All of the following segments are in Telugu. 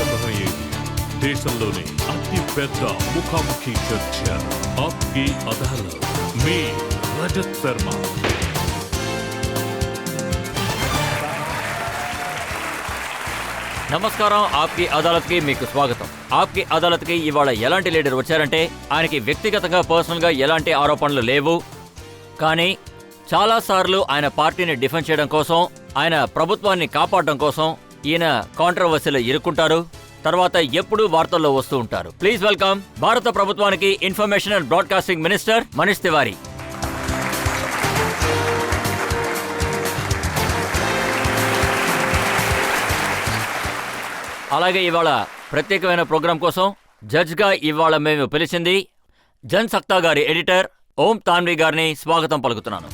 ప్రారంభమయ్యేది దేశంలోనే అతి పెద్ద ముఖాముఖి చర్చ ఆప్కి అదాలత్. మీ రజత్ శర్మ. నమస్కారం. ఆప్కి అదాలత్కి మీకు స్వాగతం. ఆప్కి అదాలత్కి ఇవాళ ఎలాంటి లీడర్ వచ్చారంటే ఆయనకి వ్యక్తిగతంగా పర్సనల్గా ఎలాంటి ఆరోపణలు లేవు, కానీ చాలాసార్లు ఆయన పార్టీని డిఫెండ్ చేయడం కోసం, ఆయన ప్రభుత్వాన్ని కాపాడడం కోసం ఈయన కాంట్రవర్సీలో ఇరుక్కుంటారు. తర్వాత ఎప్పుడూ వార్తల్లో వస్తూ ఉంటారు. ప్లీజ్ వెల్కమ్ భారత ప్రభుత్వానికి information and broadcasting minister Manish Tiwari. అలాగే ఇవాళ ప్రత్యేకమైన ప్రోగ్రాం కోసం జడ్జ్గా ఇవాళ మేము పిలిచింది జన్ సక్తా గారి ఎడిటర్ ఓం తాన్వి గారిని స్వాగతం పలుకుతున్నాను.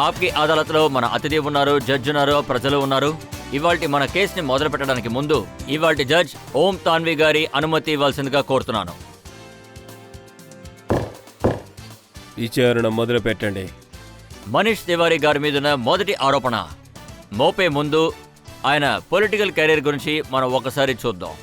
ఆప్కి అదాలత్లో మన అతిథి ఉన్నారు, జడ్జ్ ఉన్నారు, ప్రజలు ఉన్నారు. ఇవాల్టి మన కేసుని మొదలు పెట్టడానికి ముందు ఇవాల్టి జడ్జ్ ఓం తాన్వి గారి అనుమతి ఇవ్వాల్సిందిగా కోరుతున్నాను. విచారణ మొదలు పెట్టండి. మనీష్ తివారీ గారి మీదున్న మొదటి ఆరోపణ మోపే ముందు ఆయన పొలిటికల్ కెరీర్ గురించి మనం ఒకసారి చూద్దాం.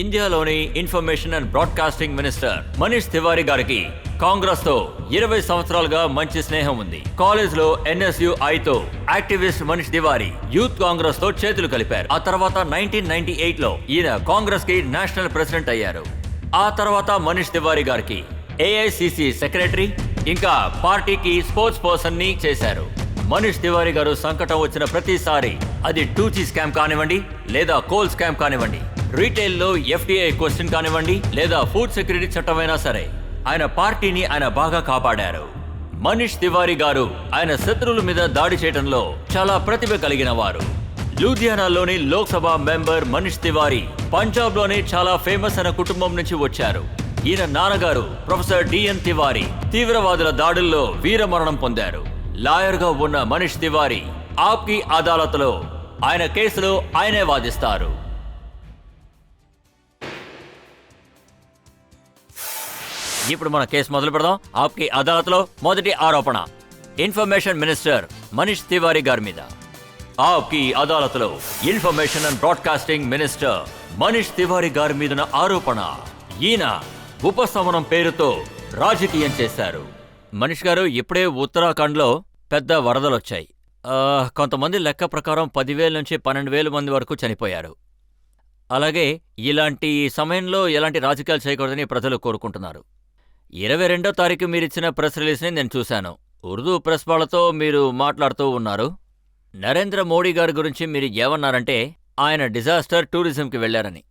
ఇండియాలోని information and broadcasting minister Manish Tiwari గారికి కాంగ్రెస్ తో 20 సంవత్సరాలుగా మంచి స్నేహం ఉంది. కాలేజ్ లో NSUI తో యాక్టివిస్ట్ మనీష్ తివారీ యూత్ కాంగ్రెస్ తో చేతులు కలిపారు. ఆ తర్వాత 1998 లో ఈయన కాంగ్రెస్ కి నేషనల్ ప్రెసిడెంట్ అయ్యారు. ఆ తర్వాత మనీష్ తివారీ గారికి AICC సెక్రటరీ, ఇంకా పార్టీకి స్పోర్ట్స్ పర్సన్ ని చేశారు. మనీష్ తివారీ గారు సంకటం వచ్చిన ప్రతిసారి అది 2G స్కామ్ కానివ్వండి, లేదా కోల్ స్కామ్ కానివ్వండి, రీటైల్లో FDI క్వశ్చన్ కానివ్వండి, లేదా ఫుడ్ సెక్యూరిటీ చట్టమైనా సరే ఆయన పార్టీని ఆయన బాగా కాపాడారు. మనీష్ తివారీ గారు ఆయన శత్రువుల మీద దాడి చేయడంలో చాలా ప్రతిభ కలిగిన వారు. లూధియానాలోని లోక్సభ మెంబర్ మనీష్ తివారీ పంజాబ్ లోని చాలా ఫేమస్ అయిన కుటుంబం నుంచి వచ్చారు. ఈయన నాన్నగారు ప్రొఫెసర్ DN తివారీ తీవ్రవాదుల దాడుల్లో వీరమరణం పొందారు. లాయర్ గా ఉన్న మనీష్ తివారీ ఆప్కి అదాలత్లో ఆయన కేసులో ఆయనే వాదిస్తారు. ఇప్పుడు మన కేసు మొదలు పెడదాం. ఆప్కి అదాలత్లో మొదటి ఆరోపణ ఇన్ఫర్మేషన్ మినిస్టర్ మనీష్ తివారీ గారి మీద. ఆప్కి అదాలత్లో information and broadcasting minister Manish Tiwari గారి మీద ఆరోపణ ఈయన ఉపశమనం పేరుతో రాజకీయం చేశారు. మనీష్ గారు, ఇప్పుడే ఉత్తరాఖండ్లో పెద్ద వరదలొచ్చాయి. కొంతమంది లెక్క ప్రకారం 10,000 నుంచి 12,000 మంది వరకు చనిపోయారు. అలాగే ఇలాంటి సమయంలో ఎలాంటి రాజకీయాలు చేయకూడదని ప్రజలు కోరుకుంటున్నారు. 22వ తారీఖు మీరిచ్చిన ప్రెస్ రిలీజ్ని నేను చూశాను. ఉర్దూ ప్రెస్ వాళ్ళతో మీరు మాట్లాడుతూ ఉన్నారు. నరేంద్ర మోడీ గారి గురించి మీరు ఏమన్నారంటే ఆయన డిజాస్టర్ టూరిజంకి వెళ్లారని,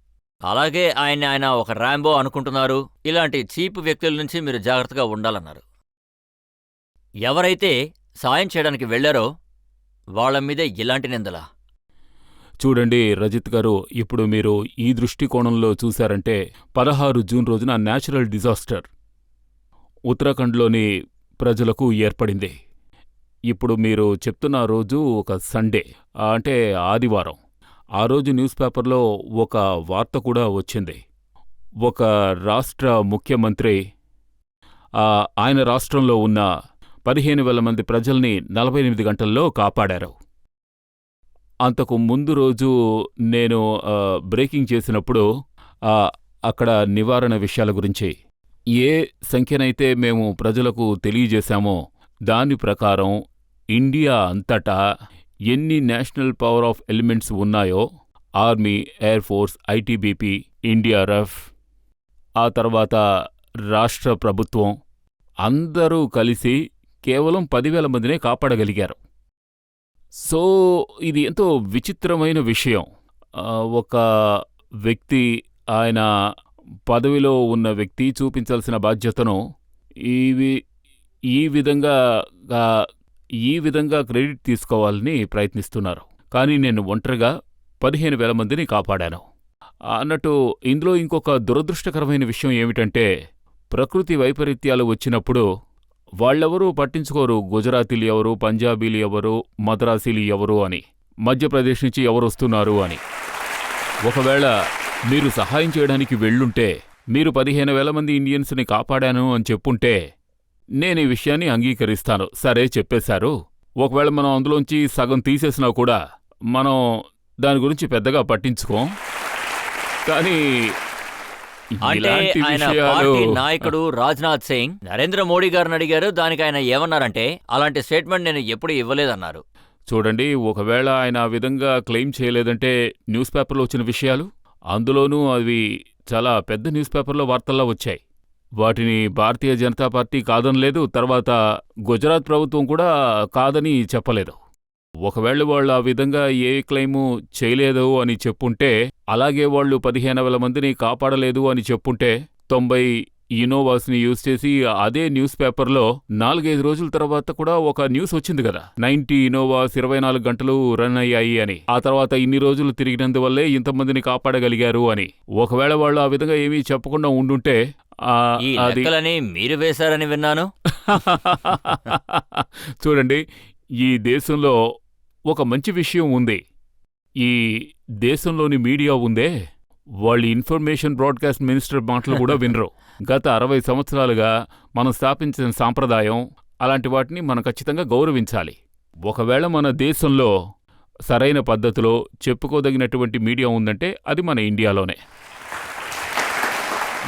అలాగే ఆయన ఒక ర్యాంబో అనుకుంటున్నారు, ఇలాంటి చీప్ వ్యక్తుల నుంచి మీరు జాగ్రత్తగా ఉండాలన్నారు. ఎవరైతే సాయం చేయడానికి వెళ్లారో వాళ్ల మీదే ఇలాంటి నిందలా? చూడండి రజిత్ గారు, ఇప్పుడు మీరు ఈ దృష్టికోణంలో చూశారంటే 16 జూన్ రోజున న్యాచురల్ డిజాస్టర్ ఉత్తరాఖండ్లోని ప్రజలకు ఏర్పడింది. ఇప్పుడు మీరు చెప్తున్న రోజు ఒక సండే, అంటే ఆదివారం. ఆ రోజు న్యూస్ పేపర్లో ఒక వార్త కూడా వచ్చింది. ఒక రాష్ట్ర ముఖ్యమంత్రి ఆయన రాష్ట్రంలో ఉన్న 15,000 మంది ప్రజల్ని 48 గంటల్లో కాపాడారు. అంతకు ముందు రోజు నేను బ్రేకింగ్ చేసినప్పుడు అక్కడ నివారణ విషయాల గురించి ఏ సంఖ్యనైతే మేము ప్రజలకు తెలియజేశామో దాని ప్రకారం ఇండియా అంతటా ఎన్ని నేషనల్ పవర్ ఆఫ్ ఎలిమెంట్స్ ఉన్నాయో, army, air force, ITBP, NDRF, ఆ తర్వాత రాష్ట్ర ప్రభుత్వం అందరూ కలిసి కేవలం 10,000 మందినే కాపాడగలిగారు. సో ఇది ఎంతో విచిత్రమైన విషయం. ఒక వ్యక్తి, ఆయన పదవిలో ఉన్న వ్యక్తి చూపించాల్సిన బాధ్యతను ఈ విధంగా క్రెడిట్ తీసుకోవాలని ప్రయత్నిస్తున్నారు. కానీ నేను ఒంటరిగా 15,000 మందిని కాపాడాను అన్నట్టు. ఇందులో ఇంకొక దురదృష్టకరమైన విషయం ఏమిటంటే, ప్రకృతి వైపరీత్యాలు వచ్చినప్పుడు వాళ్ళెవరూ పట్టించుకోరు. గుజరాతీలు ఎవరు, పంజాబీలు ఎవరు, మద్రాసీలు ఎవరు అని, మధ్యప్రదేశ్ నుంచి ఎవరొస్తున్నారు అని. ఒకవేళ మీరు సహాయం చేయడానికి వెళ్ళుంటే మీరు 15,000 మంది ఇండియన్స్ని కాపాడాను అని చెప్పుంటే నేను ఈ విషయాన్ని అంగీకరిస్తాను. సరే చెప్పేశారు. ఒకవేళ మనం అందులోంచి సగం తీసేసినా కూడా మనం దాని గురించి పెద్దగా పట్టించుకోం. కానీ అంటే ఇలాంటి ఆయన విషయాలు పార్టీ నాయకుడు రాజ్నాథ్ సింగ్ నరేంద్ర మోడీ గారిని అడిగారు. దానికి ఆయన ఏమన్నారంటే, అలాంటి స్టేట్మెంట్ నేను ఎప్పుడు ఇవ్వలేదన్నారు. చూడండి, ఒకవేళ ఆయన ఆ విధంగా క్లెయిమ్ చేయలేదంటే న్యూస్ పేపర్లో వచ్చిన విషయాలు, అందులోనూ అవి చాలా పెద్ద న్యూస్ పేపర్లో వార్తల్లో వచ్చాయి. వాటిని భారతీయ జనతా పార్టీ కాదనలేదు, తర్వాత గుజరాత్ ప్రభుత్వం కూడా కాదని చెప్పలేదు. ఒకవేళ వాళ్ళు ఆ విధంగా ఏ క్లెయిము చేయలేదు అని చెప్పుంటే, అలాగే వాళ్ళు 15,000 మందిని కాపాడలేదు అని చెప్పుంటే 90 ఇన్నోవాస్ని యూజ్ చేసి అదే న్యూస్ పేపర్లో 4-5 రోజుల తర్వాత కూడా ఒక న్యూస్ వచ్చింది కదా, 90 ఇన్నోవాస్ 24 గంటలు రన్ అయ్యాయి అని. ఆ తర్వాత ఇన్ని రోజులు తిరిగినందువల్లే ఇంతమందిని కాపాడగలిగారు అని. ఒకవేళ వాళ్ళు ఆ విధంగా ఏమీ చెప్పకుండా ఉండుంటే ఈ అది లెక్కలని మీరు వేశారని విన్నాను. చూడండి, ఈ దేశంలో ఒక మంచి విషయం ఉంది. ఈ దేశంలోని మీడియా ఉందే, వాళ్ళు ఇన్ఫర్మేషన్ బ్రాడ్కాస్ట్ మినిస్టర్ మాటలు కూడా వినరు. గత 60 సంవత్సరాలుగా మనం స్థాపించిన సాంప్రదాయం, అలాంటి వాటిని మనం ఖచ్చితంగా గౌరవించాలి. ఒకవేళ మన దేశంలో సరైన పద్ధతిలో చెప్పుకోదగినటువంటి మీడియా ఉందంటే అది మన ఇండియాలోనే.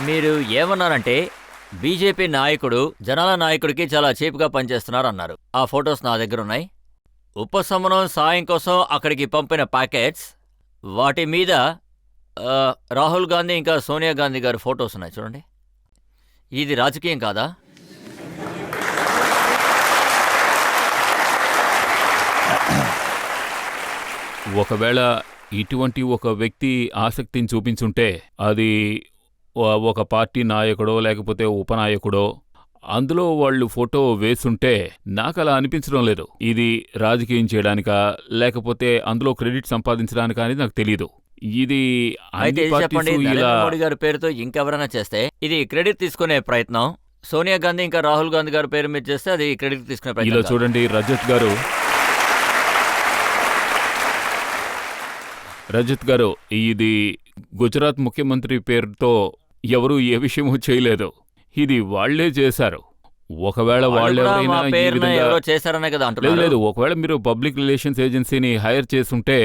మీరు ఏమన్నారంటే, బీజేపీ నాయకుడు జనాల నాయకుడికి చాలా చీప్గా పనిచేస్తున్నారు అన్నారు. ఆ ఫొటోస్ నా దగ్గరున్నాయి. ఉపశమనం సాయం కోసం అక్కడికి పంపిన ప్యాకెట్స్, వాటి మీద రాహుల్ గాంధీ ఇంకా సోనియా గాంధీ గారి ఫొటోస్ ఉన్నాయి చూడండి. ఇది రాజకీయం కాదా? ఒకవేళ ఇటువంటి ఒక వ్యక్తి ఆసక్తిని చూపించుంటే అది ఒక పార్టీ నాయకుడో లేకపోతే ఉపనాయకుడో, అందులో వాళ్ళు ఫోటో వేసుంటే నాకలా అనిపించడం లేదు. ఇది రాజకీయం చేయడానికా లేకపోతే అందులో క్రెడిట్ సంపాదించడానికా అనేది నాకు తెలీదు. ఇది అయితే అన్ని చెప్పండి, పార్టీసు నరేంద్ర ఇలా మోడీ గారి పేరుతో ఇంకెవరైనా చేస్తే ఇది క్రెడిట్ తీసుకునే ప్రయత్నం. సోనియా గాంధీ ఇంకా రాహుల్ గాంధీ గారి పేరు మీద చేస్తే అది క్రెడిట్ తీసుకునే ఇలా ప్రయత్నం కాదు. చూడండి, రజత్ గారు, ఇది గుజరాత్ ముఖ్యమంత్రి పేరుతో ఎవరూ ఏ విషయమూ చేయలేదు. ఇది వాళ్లే చేశారు. ఒకవేళ వాళ్ళు కూడా మా వాళ్ళెవరైనా ఈ పేరున విధంగా ఎవరో చేశారనే కదా లేదు అంటున్నారు. లేదు ఒకవేళ మీరు పబ్లిక్ రిలేషన్స్ ఏజెన్సీని హైర్ చేసుంటే,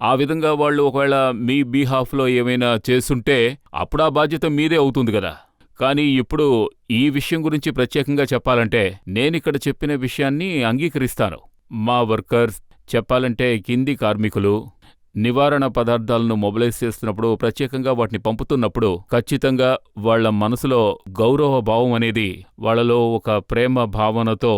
ఆ విధంగా వాళ్ళు ఒకవేళ మీ బీహాఫ్లో ఏమైనా చేసుంటే అప్పుడు ఆ బాధ్యత మీదే అవుతుంది కదా. కానీ ఇప్పుడు ఈ విషయం గురించి ప్రత్యేకంగా చెప్పాలంటే నేనిక్కడ చెప్పిన విషయాన్ని అంగీకరిస్తాను. మా వర్కర్స్, చెప్పాలంటే కింది కార్మికులు, నివారణ పదార్థాలను మొబిలైజ్ చేస్తున్నప్పుడు, ప్రత్యేకంగా వాటిని పంపుతున్నప్పుడు ఖచ్చితంగా వాళ్ల మనసులో గౌరవ భావం అనేది, వాళ్లలో ఒక ప్రేమ భావనతో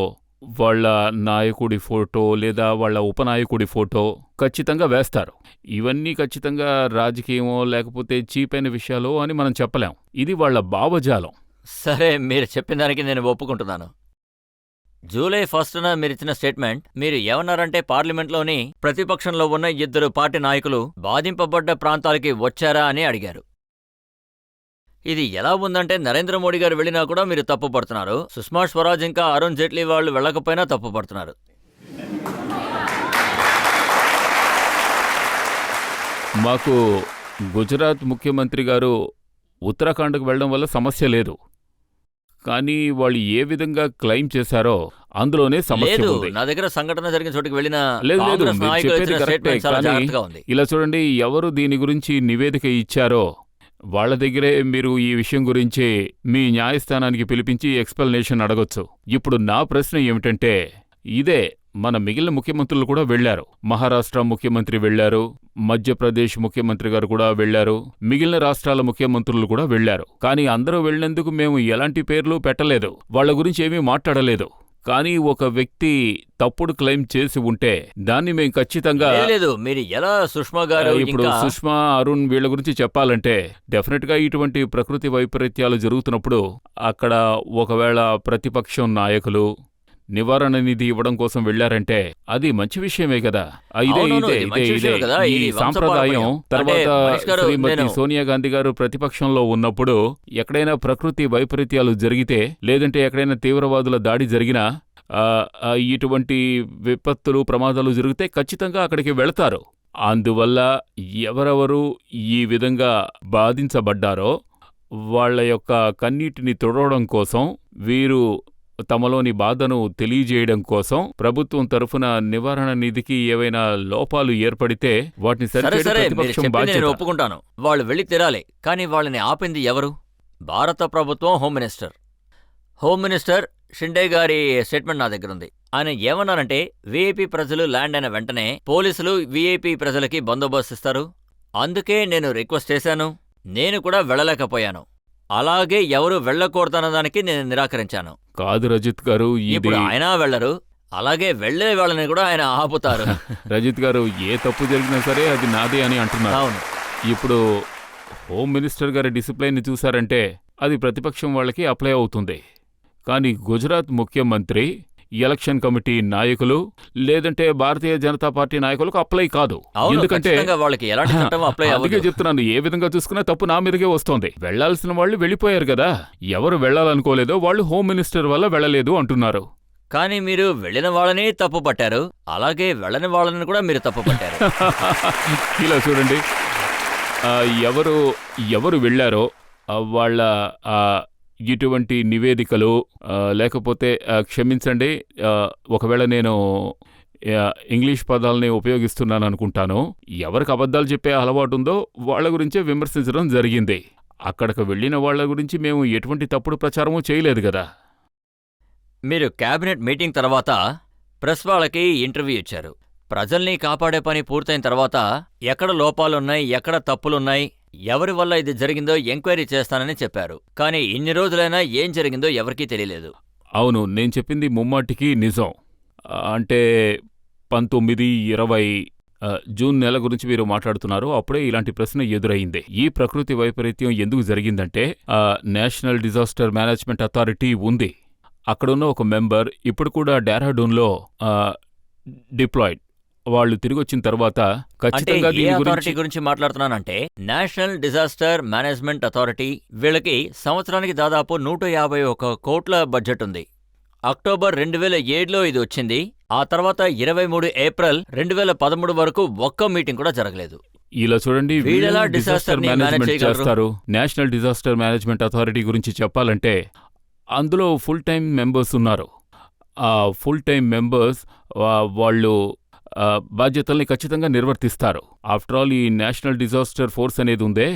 వాళ్ల నాయకుడి ఫోటో లేదా వాళ్ల ఉపనాయకుడి ఫోటో ఖచ్చితంగా వేస్తారు. ఇవన్నీ ఖచ్చితంగా రాజకీయమో లేకపోతే చీపైన విషయాలో అని మనం చెప్పలేం. ఇది వాళ్ల భావజాలం. సరే, మీరు చెప్పిన దానికి నేను ఒప్పుకుంటున్నాను. జూలై 1న మీరిచ్చిన స్టేట్మెంట్, మీరు ఏమన్నారంటే పార్లమెంట్లోని ప్రతిపక్షంలో ఉన్న 2 పార్టీ నాయకులు బాధింపబడ్డ ప్రాంతాలకి వచ్చారా అని అడిగారు. ఇది ఎలా ఉందంటే నరేంద్ర మోడీ గారు వెళ్ళినా కూడా మీరు తప్పు పడుతున్నారు, సుష్మా స్వరాజ్ ఇంకా అరుణ్ జైట్లీ వాళ్ళు వెళ్ళకపోయినా తప్పు పడుతున్నారు. మాకు గుజరాత్ ముఖ్యమంత్రి గారు ఉత్తరాఖండ్కు వెళ్ళడం వల్ల సమస్య లేదు. కానీ వాళ్ళు ఏ విధంగా క్లెయిమ్ చేశారో అందులోనే సమస్య లేదు, ఉంది. నా దగ్గర సంఘటన జరిగిన చోటుకి వెళ్ళిన లేదు లేదు కాంగ్రెస్ మీరు నాయకులు చెప్పేది ఇచ్చిన కరెక్టే. స్టేట్మెంట్ చాలా కానీ జాగ్రత్తగా ఉంది. ఇలా చూడండి, ఎవరు దీని గురించి నివేదిక ఇచ్చారో వాళ్ళ దగ్గరే మీరు ఈ విషయం గురించి మీ న్యాయస్థానానికి పిలిపించి ఎక్స్ప్లెనేషన్ అడగొచ్చు. ఇప్పుడు నా ప్రశ్న ఏమిటంటే, ఇదే మన మిగిలిన ముఖ్యమంత్రులు కూడా వెళ్లారు. మహారాష్ట్ర ముఖ్యమంత్రి వెళ్లారు, మధ్యప్రదేశ్ ముఖ్యమంత్రి గారు కూడా వెళ్లారు, మిగిలిన రాష్ట్రాల ముఖ్యమంత్రులు కూడా వెళ్లారు. కానీ అందరూ వెళ్లినందుకు మేము ఎలాంటి పేర్లు పెట్టలేదు, వాళ్ల గురించి ఏమీ మాట్లాడలేదు. కానీ ఒక వ్యక్తి తప్పుడు క్లెయిమ్ చేసి ఉంటే దాన్ని మేము ఖచ్చితంగా లేదు, మీరు ఎలా సుష్మా గారు ఇప్పుడు ఇంకా సుష్మా, అరుణ్ వీళ్ల గురించి చెప్పాలంటే డెఫినెట్ గా ఇటువంటి ప్రకృతి వైపరీత్యాలు జరుగుతున్నప్పుడు అక్కడ ఒకవేళ ప్రతిపక్షం నాయకులు నివారణ నిధి ఇవ్వడం కోసం వెళ్లారంటే అది మంచి విషయమే కదా. అవునవును, ఇది మంచి విషయమే కదా. ఈ ఇది సాంప్రదాయం. వంశపారంపర్యం. తర్వాత అంటే మహేష్ గారు, శ్రీమతి నేను- సోనియా గాంధీ గారు ప్రతిపక్షంలో ఉన్నప్పుడు ఎక్కడైనా ప్రకృతి వైపరీత్యాలు జరిగితే, లేదంటే ఎక్కడైనా తీవ్రవాదుల దాడి జరిగినా, ఇటువంటి విపత్తులు, ప్రమాదాలు జరిగితే ఖచ్చితంగా అక్కడికి వెళతారు. అందువల్ల ఎవరెవరు ఈ విధంగా బాధించబడ్డారో వాళ్ళ యొక్క కన్నీటిని తుడవడం కోసం, వీరు తమలోని బాధను తెలియజేయడం కోసం ప్రభుత్వం తరఫున నివారణ నిధికి ఏవైనా లోపాలు ఏర్పడితే వాటిని సరే సరిచేయడం సరే, మీరు ప్రతిపక్షం చెప్పింది బాధ్యత. నేను ఒప్పుకుంటాను. వాళ్ళు వెళ్ళి తీరాలి. కానీ వాళ్ళని ఆపింది ఎవరు? భారత ప్రభుత్వం, home minister. Home minister Shinde గారి స్టేట్మెంట్ నా దగ్గర ఉంది. ఆయన ఏమన్నారంటే, వీఐపీ ప్రజలు ల్యాండ్ అయిన వెంటనే పోలీసులు వీఐపీ ప్రజలకి బందోబస్తు ఇస్తారు. అందుకే నేను రిక్వెస్ట్ చేశాను. నేను కూడా వెళ్ళలేకపోయాను. అలాగే ఎవరు వెళ్ళకూడదన్న దానికి నేను నిరాకరించాను. కాదు రజిత్ గారు, ఇది ఇప్పుడు ఆయన వెళ్ళరు, అలాగే వెళ్లే వాళ్ళని కూడా ఆయన ఆపుతారు. రజిత్ గారు, ఏ తప్పు జరిగినా సరే అది నాదే అని అంటున్నారు. అవును. ఇప్పుడు హోమ్ మినిస్టర్ గారి డిసిప్లైన్ని చూశారంటే అది ప్రతిపక్షం వాళ్ళకి అప్లై అవుతుంది. కానీ గుజరాత్ ముఖ్యమంత్రి, ఎలక్షన్ కమిటీ నాయకులు, లేదంటే భారతీయ జనతా పార్టీ నాయకులకు అప్లై కాదు. అవును, ఎందుకంటే ఖచ్చితంగా వాళ్ళకి ఎలాంటి చట్టం అప్లై అందుకే అవ్వదు. చెప్తున్నాను, ఏ విధంగా చూసుకున్నా తప్పు నా మీదకే వస్తోంది. వెళ్లాల్సిన వాళ్ళు వెళ్ళిపోయారు కదా, ఎవరు వెళ్లాలనుకోలేదో వాళ్ళు హోమ్ మినిస్టర్ వల్ల వెళ్ళలేదు అంటున్నారు. కానీ మీరు వెళ్ళిన వాళ్ళని తప్పు పట్టారు, అలాగే వెళ్ళని వాళ్ళని కూడా మీరు తప్పు పట్టారు. ఇలా చూడండి, ఎవరు వెళ్ళారో వాళ్ళ ఇటువంటి నివేదికలు, లేకపోతే క్షమించండి, ఒకవేళ నేను ఇంగ్లీష్ పదాలని ఉపయోగిస్తున్నాను అనుకుంటాను, ఎవరికి అబద్ధాలు చెప్పే అలవాటు ఉందో వాళ్ళ గురించే విమర్శించడం జరిగింది. అక్కడికి వెళ్ళిన వాళ్ళ గురించి మేము ఎటువంటి తప్పుడు ప్రచారమూ చేయలేదు కదా. మీరు క్యాబినెట్ మీటింగ్ తర్వాత ప్రెస్ వాళ్ళకి ఇంటర్వ్యూ ఇచ్చారు. ప్రజల్ని కాపాడే పని పూర్తయిన తర్వాత ఎక్కడ లోపాలున్నాయి, ఎక్కడ తప్పులున్నాయి, ఎవరి వల్ల ఇది జరిగిందో ఎంక్వైరీ చేస్తానని చెప్పారు. కానీ ఇన్ని రోజులైనా ఏం జరిగిందో ఎవరికీ తెలియలేదు. అవును, నేను చెప్పింది ముమ్మాటికి నిజం. అంటే 19-20 జూన్ నెల గురించి మీరు మాట్లాడుతున్నారు. అప్పుడే ఇలాంటి ప్రశ్న ఎదురైంది. ఈ ప్రకృతి వైపరీత్యం ఎందుకు జరిగిందంటే, నేషనల్ డిజాస్టర్ మేనేజ్మెంట్ అథారిటీ ఉంది. అక్కడున్న ఒక మెంబర్ ఇప్పుడు కూడా డెహ్రాడూన్లో డిప్లాయిడ్. వాళ్ళు తిరిగొచ్చిన తర్వాత ఖచ్చితంగా ఏ దీని అథారిటీ గురించి గురించి మాట్లాడుతున్నానంటే, నేషనల్ డిజాస్టర్ మేనేజ్మెంట్ అథారిటీ. వీళ్ళకి సంవత్సరానికి దాదాపు 151 కోట్ల బడ్జెట్ ఉంది. అక్టోబర్ 2007లో ఇది వచ్చింది. ఆ తర్వాత 23 ఏప్రిల్ 2013 వరకు ఒక్క మీటింగ్ కూడా జరగలేదు. ఇలా చూడండి, వీళ్ళెలా వీళ్ళు డిజాస్టర్ disaster ని manage మేనేజ్మెంట్ చేయగలరు? చేస్తారు. నేషనల్ డిజాస్టర్ మేనేజ్మెంట్ అథారిటీ గురించి చెప్పాలంటే అందులో ఫుల్ టైం మెంబర్స్ ఉన్నారు. ఆ ఫుల్ టైం మెంబర్స్ వాళ్ళు బాధ్యతల్ని ఖచ్చితంగా నిర్వర్తిస్తారు. ఆఫ్టర్ ఆల్, ఈ నేషనల్ డిజాస్టర్ ఫోర్స్ అనేది ఉందే,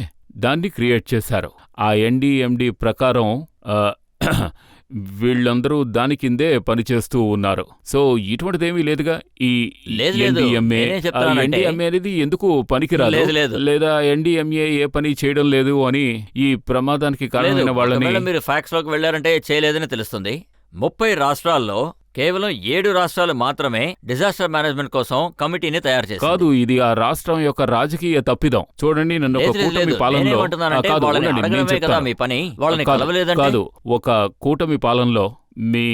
దాన్ని క్రియేట్ చేశారు. ఆ ఎన్డీఎండి ప్రకారం వీళ్ళందరూ దాని కిందే పనిచేస్తూ ఉన్నారు. సో ఇటువంటిదేమీ లేదుగా. ఈ లేదు, ఎన్డీఎంఏ నేనేం చెప్తానంటే- ఎన్డీఎంఏ అనేది ఎందుకు పనికిరాదు, లేదు. లేదా ఎన్డీఎంఏ ఏ పని చేయడం లేదు అని ఈ ప్రమాదానికి లేదు, కారణమైన వాళ్ళని ఒకవేళ మీరు ఫ్యాక్ట్స్ లోకి వెళ్లారంటే చేయలేదని తెలుస్తుంది. 30 రాష్ట్రాల్లో కేవలం 7 రాష్ట్రాలు మాత్రమే డిజాస్టర్ మేనేజ్మెంట్ కోసం కమిటీని తయారు చేశారు. కాదు, ఇది ఆ రాష్ట్రం యొక్క రాజకీయ తప్పిదం. చూడండి, నన్ను ఒక కూటమి పాలనలో నేనేమంటున్నానంటే, కాదు, వాళ్ళని ఉండండి, నేను అడగడమే కదా చెప్తాను. మీ పని. వాళ్ళని కాదు, కలవలేదంటే కాదు, ఒక కూటమి పాలనలో మీ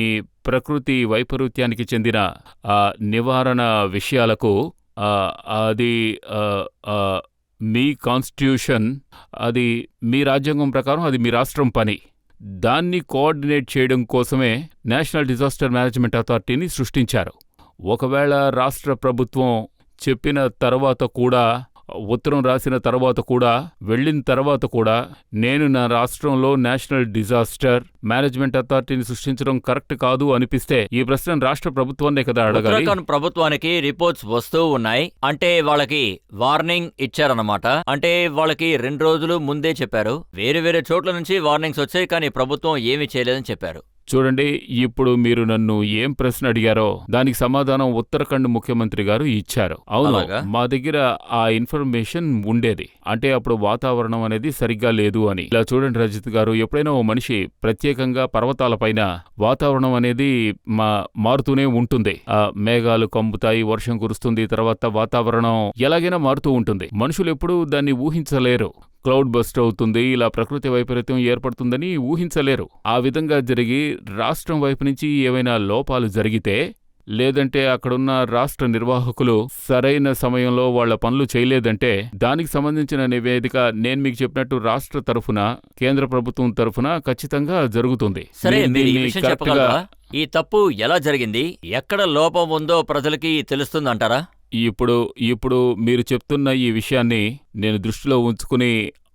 ప్రకృతి వైపరీత్యానికి చెందిన నివారణ విషయాలకు అది మీ కాన్స్టిట్యూషన్, అది మీ రాజ్యాంగం ప్రకారం అది మీ రాష్ట్రం పని. దాన్ని కోఆర్డినేట్ చేయడం కోసమే నేషనల్ డిజాస్టర్ మేనేజ్మెంట్ అథారిటీని సృష్టించారు. ఒకవేళ రాష్ట్ర ప్రభుత్వం చెప్పిన తర్వాత కూడా, ఉత్తరం రాసిన తర్వాత కూడా, వెళ్ళిన తర్వాత కూడా, నేను నా రాష్ట్రంలో నేషనల్ డిజాస్టర్ మేనేజ్మెంట్ అథారిటీని సృష్టించడం కరెక్ట్ కాదు అనిపిస్తే ఈ ప్రశ్న రాష్ట్ర ప్రభుత్వాన్నే కదా అడగాలి. ఉత్తరాఖండ్ ప్రభుత్వానికి రిపోర్ట్స్ వస్తూ ఉన్నాయి. అంటే వాళ్ళకి వార్నింగ్ ఇచ్చారన్నమాట. అంటే వాళ్ళకి 2 రోజులు ముందే చెప్పారు. వేరే చోట్ల నుంచి వార్నింగ్స్ వచ్చాయి, కానీ ప్రభుత్వం ఏమీ చేయలేదని చెప్పారు. చూడండి, ఇప్పుడు మీరు నన్ను ఏం ప్రశ్న అడిగారో దానికి సమాధానం ఉత్తరాఖండ్ ముఖ్యమంత్రి గారు ఇచ్చారు. అవును, అలాగా? మా దగ్గర ఆ ఇన్ఫర్మేషన్ ఉండేది. అంటే అప్పుడు వాతావరణం అనేది సరిగ్గా లేదు అని. ఇలా చూడండి రజిత్ గారు, ఎప్పుడైనా ఓ మనిషి ప్రత్యేకంగా పర్వతాలపైన వాతావరణం అనేది మారుతూనే ఉంటుంది. మేఘాలు కమ్ముతాయి, వర్షం కురుస్తుంది, తర్వాత వాతావరణం ఎలాగైనా మారుతూ ఉంటుంది. మనుషులు ఎప్పుడూ దాన్ని ఊహించలేరు. క్లౌడ్ బస్ట్ అవుతుంది, ఇలా ప్రకృతి వైపరీత్యం ఏర్పడుతుందని ఊహించలేరు. ఆ విధంగా జరిగి రాష్ట్రం వైపు నుంచి ఏవైనా లోపాలు జరిగితే, లేదంటే అక్కడున్న రాష్ట్ర నిర్వాహకులు సరైన సమయంలో వాళ్ల పనులు చేయలేదంటే, దానికి సంబంధించిన నివేదిక నేను మీకు చెప్పినట్టు రాష్ట్ర తరఫున, కేంద్ర ప్రభుత్వం తరఫున ఖచ్చితంగా జరుగుతుంది. సరే, మీరు మీరు ఈ దీన్ని విషయం కరెక్ట్గా చెప్పగలరా? ఈ తప్పు ఎలా జరిగింది, ఎక్కడ లోపం ఉందో ప్రజలకి తెలుస్తుందంటారా? ఇప్పుడు మీరు చెప్తున్న ఈ విషయాన్ని నేను దృష్టిలో ఉంచుకుని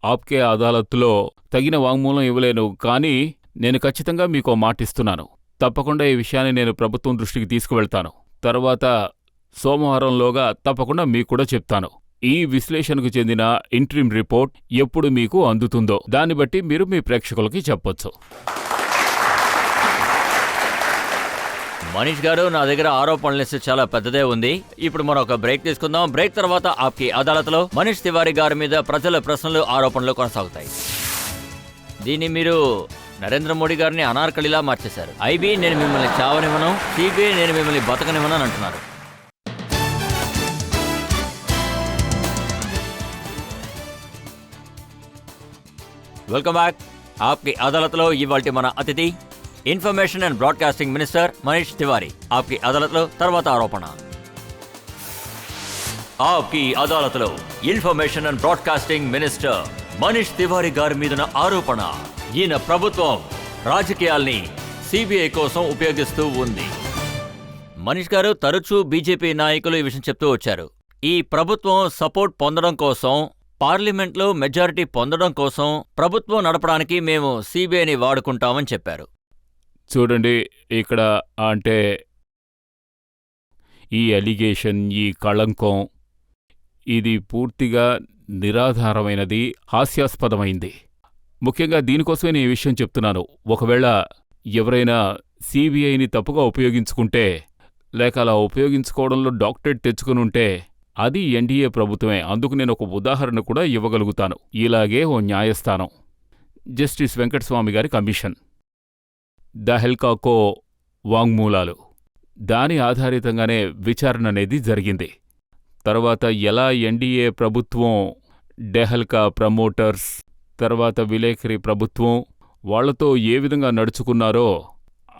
ఆప్కే అదాలత్లో తగిన వాంగ్మూలం ఇవ్వలేను, కానీ నేను ఖచ్చితంగా మీకో మాటిస్తున్నాను. తప్పకుండా ఈ విషయాన్ని నేను ప్రభుత్వం దృష్టికి తీసుకువెళ్తాను. తర్వాత సోమవారంలోగా తప్పకుండా మీకు కూడా చెప్తాను. ఈ విశ్లేషణకు చెందిన ఇంట్రీమ్ రిపోర్ట్ ఎప్పుడు మీకు అందుతుందో దాన్ని బట్టి మీరు మీ ప్రేక్షకులకి చెప్పొచ్చు. మనీష్ గారు, నా దగ్గర ఆరోపణల లిస్ట్ చాలా పెద్దదే ఉంది. ఇప్పుడు మనం ఒక బ్రేక్ తీసుకుందాం. బ్రేక్ తర్వాత ఆప్కి అదాలత్లో మనీష్ తివారీ గారి మీద ప్రజల ప్రశ్నలు, ఆరోపణలు కొనసాగుతాయి. దీన్ని మీరు నరేంద్ర మోడీ గారిని అనార్కలిలా మార్చేశారు. ఐబీ నేను మిమ్మల్ని చావనివ్వను, సిబిఐ నేను మిమ్మల్ని బతకనివ్వను అని అంటున్నారు. Welcome back. ఆప్కి అదాలత్లో ఇవాల్టి మన అతిథి information and broadcasting minister Manish Tiwari. Aapki అదాలత్లో తర్వాత ఆరోపణ. ఆప్కి అదాలత్లో information and broadcasting minister Manish Tiwari గారి మీదన ఆరోపణ. ఈయన ప్రభుత్వం రాజకీయాల్ని సిబిఐ కోసం ఉపయోగిస్తూ ఉంది. మనీష్ గారు, తరచూ బీజేపీ నాయకులు ఈ విషయం చెప్తూ వచ్చారు. ఈ ప్రభుత్వం సపోర్ట్ పొందడం కోసం, పార్లమెంట్లో మెజారిటీ పొందడం కోసం ప్రభుత్వం నడపడానికి మేము సిబిఐని వాడుకుంటామని చెప్పారు. చూడండి, ఇక్కడ అంటే ఈ అలిగేషన్, ఈ కళంకం, ఇది పూర్తిగా నిరాధారమైనది, హాస్యాస్పదమైంది. ముఖ్యంగా దీనికోసమే నేను ఈ విషయం చెప్తున్నాను. ఒకవేళ ఎవరైనా సిబిఐని తప్పుగా ఉపయోగించుకుంటే, లేక అలా ఉపయోగించుకోవడంలో డాక్టరేట్ తెచ్చుకునుంటే అది ఎన్డీఏ ప్రభుత్వమే. అందుకు నేను ఒక ఉదాహరణ కూడా ఇవ్వగలుగుతాను. ఇలాగే ఓ న్యాయస్థానం, జస్టిస్ వెంకటస్వామి గారి కమిషన్, దహెల్కాకో వాంగ్మూలాలు, దాని ఆధారితంగానే విచారణ అనేది జరిగింది. తర్వాత ఎలా ఎన్డీఏ ప్రభుత్వం, డెహల్కా ప్రమోటర్స్, తర్వాత విలేకరి ప్రభుత్వం వాళ్లతో ఏ విధంగా నడుచుకున్నారో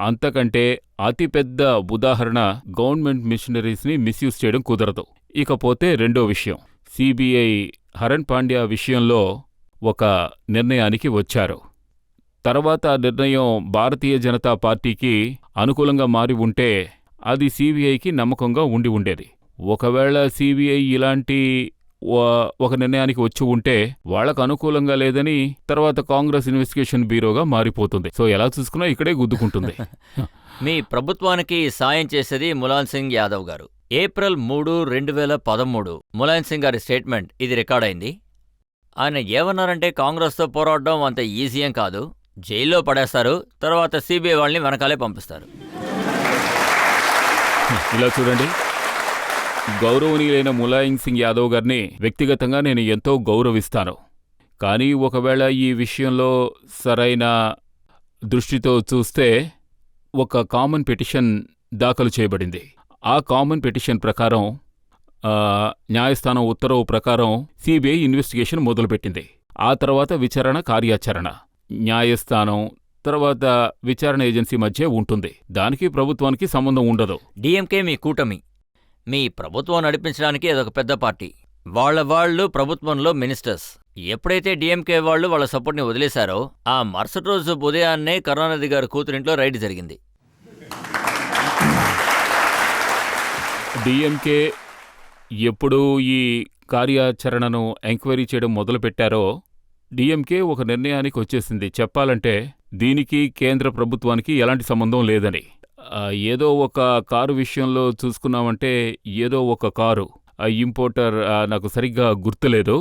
అంతకంటే అతిపెద్ద ఉదాహరణ గవర్నమెంట్ మిషనరీస్ని మిస్యూజ్ చేయడం కుదరదు. ఇకపోతే రెండో విషయం, సిబిఐ హరణ్ పాండ్యా విషయంలో ఒక నిర్ణయానికి వచ్చారు. తర్వాత ఆ నిర్ణయం భారతీయ జనతా పార్టీకి అనుకూలంగా మారి ఉంటే అది సిబిఐకి నమ్మకంగా ఉండి ఉండేది. ఒకవేళ సిబిఐ ఇలాంటి ఒక నిర్ణయానికి వచ్చి ఉంటే వాళ్లకు అనుకూలంగా లేదని తర్వాత కాంగ్రెస్ ఇన్వెస్టిగేషన్ బ్యూరోగా మారిపోతుంది. సో ఎలా చూసుకున్నా ఇక్కడే గుద్దుకుంటుంది. మీ ప్రభుత్వానికి సాయం చేసేది ములాయం సింగ్ యాదవ్ గారు. ఏప్రిల్ 3, 2013 ములాయం సింగ్ గారి స్టేట్మెంట్ ఇది రికార్డైంది. ఆయన ఏమన్నారంటే, కాంగ్రెస్తో పోరాడడం అంత ఈజీ ఏం కాదు, జైల్లో పడేస్తారు, తర్వాత సిబిఐ వాళ్ళని వెనకాలే పంపిస్తారు. ఇలా చూడండి, గౌరవనీయులైన ములాయం సింగ్ యాదవ్ గారిని వ్యక్తిగతంగా నేను ఎంతో గౌరవిస్తాను. కానీ ఒకవేళ ఈ విషయంలో సరైన దృష్టితో చూస్తే ఒక కామన్ పిటిషన్ దాఖలు చేయబడింది. ఆ కామన్ పిటిషన్ ప్రకారం న్యాయస్థానం ఉత్తర్వు ప్రకారం సిబిఐ ఇన్వెస్టిగేషన్ మొదలుపెట్టింది. ఆ తర్వాత విచారణ కార్యాచరణ న్యాయస్థానం తర్వాత విచారణ ఏజెన్సీ మధ్య ఉంటుంది. దానికి ప్రభుత్వానికి సంబంధం ఉండదు. డిఎంకే మీ కూటమి, మీ ప్రభుత్వం నడిపించడానికి అదొక పెద్ద పార్టీ. వాళ్ళు ప్రభుత్వంలో మినిస్టర్స్. ఎప్పుడైతే డిఎంకే వాళ్ళు వాళ్ళ సపోర్ట్ని వదిలేశారో ఆ మరుసటి రోజు ఉదయాన్నే కరుణానిధి గారి కూతురింట్లో రైడ్ జరిగింది. డిఎంకే ఎప్పుడు ఈ కార్యాచరణను ఎంక్వైరీ చేయడం మొదలుపెట్టారో డిఎంకే ఒక నిర్ణయానికి వచ్చేసింది. చెప్పాలంటే దీనికి కేంద్ర ప్రభుత్వానికి ఎలాంటి సంబంధం లేదని. ఏదో ఒక కారు విషయంలో చూసుకున్నామంటే ఏదో ఒక కారు ఇంపోర్టర్ నాకు సరిగ్గా గుర్తులేదు,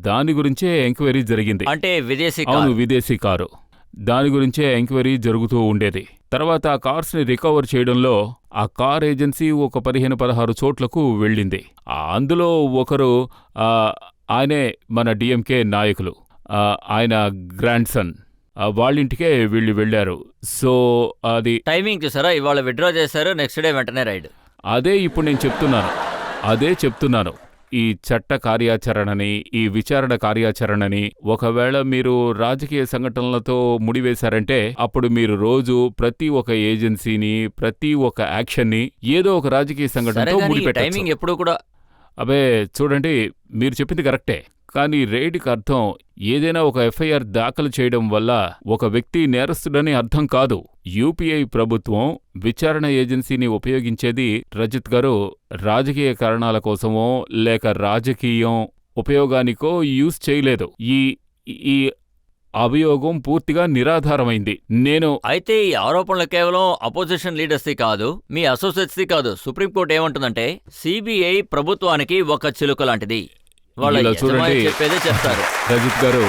దాని గురించే ఎంక్వైరీ జరిగింది. అంటే అవును, విదేశీ కారు. దాని గురించే ఎంక్వైరీ జరుగుతూ ఉండేది. తర్వాత ఆ కార్స్ని రికవర్ చేయడంలో ఆ కార్ ఏజెన్సీ ఒక 15-16 చోట్లకు వెళ్ళింది. అందులో ఒకరు ఆయనే మన డిఎంకే నాయకులు, ఆయన గ్రాండ్ సన్, వాళ్ళింటికే వీళ్ళు వెళ్ళారు. సో అది టైమింగ్ చూసారా, ఇవాళ విత్డ్రా చేశారు, నెక్స్ట్ డే వెంటనే రైడ్. అదే ఇప్పుడు నేను చెప్తున్నాను. ఈ చట్ట కార్యాచరణని, ఈ విచారణ కార్యాచరణని ఒకవేళ మీరు రాజకీయ సంఘటనలతో ముడివేశారంటే అప్పుడు మీరు రోజు ప్రతి ఒక్క ఏజెన్సీని, ప్రతి ఒక్క యాక్షన్ని ఏదో ఒక రాజకీయ సంఘటనతో ముడిపెట్టారు. టైమింగ్ ఎప్పుడు కూడా అబే చూడండి, మీరు చెప్పింది కరెక్టే. కానీ రైడ్కి అర్థం ఏదైనా ఒక ఎఫ్ఐఆర్ దాఖలు చేయడం వల్ల ఒక వ్యక్తి నేరస్తుడని అర్థం కాదు. యూపీఐ ప్రభుత్వం విచారణ ఏజెన్సీని ఉపయోగించేది రజత్ గారు రాజకీయ కారణాల కోసమో లేక రాజకీయం ఉపయోగానికో యూజ్ చేయలేదు. ఈ ఈ అభియోగం పూర్తిగా నిరాధారమైంది. నేను అయితే ఈ ఆరోపణలు కేవలం అపోజిషన్ లీడర్స్ది కాదు, మీ అసోసియేట్స్ది కాదు. సుప్రీంకోర్టు ఏమంటుందంటే సిబిఐ ప్రభుత్వానికి ఒక చిలుక లాంటిది. వాళ్ళ ఇలా యజమాని చూడండి. చెప్పేదే చేస్తారు. రజిత్ గారు,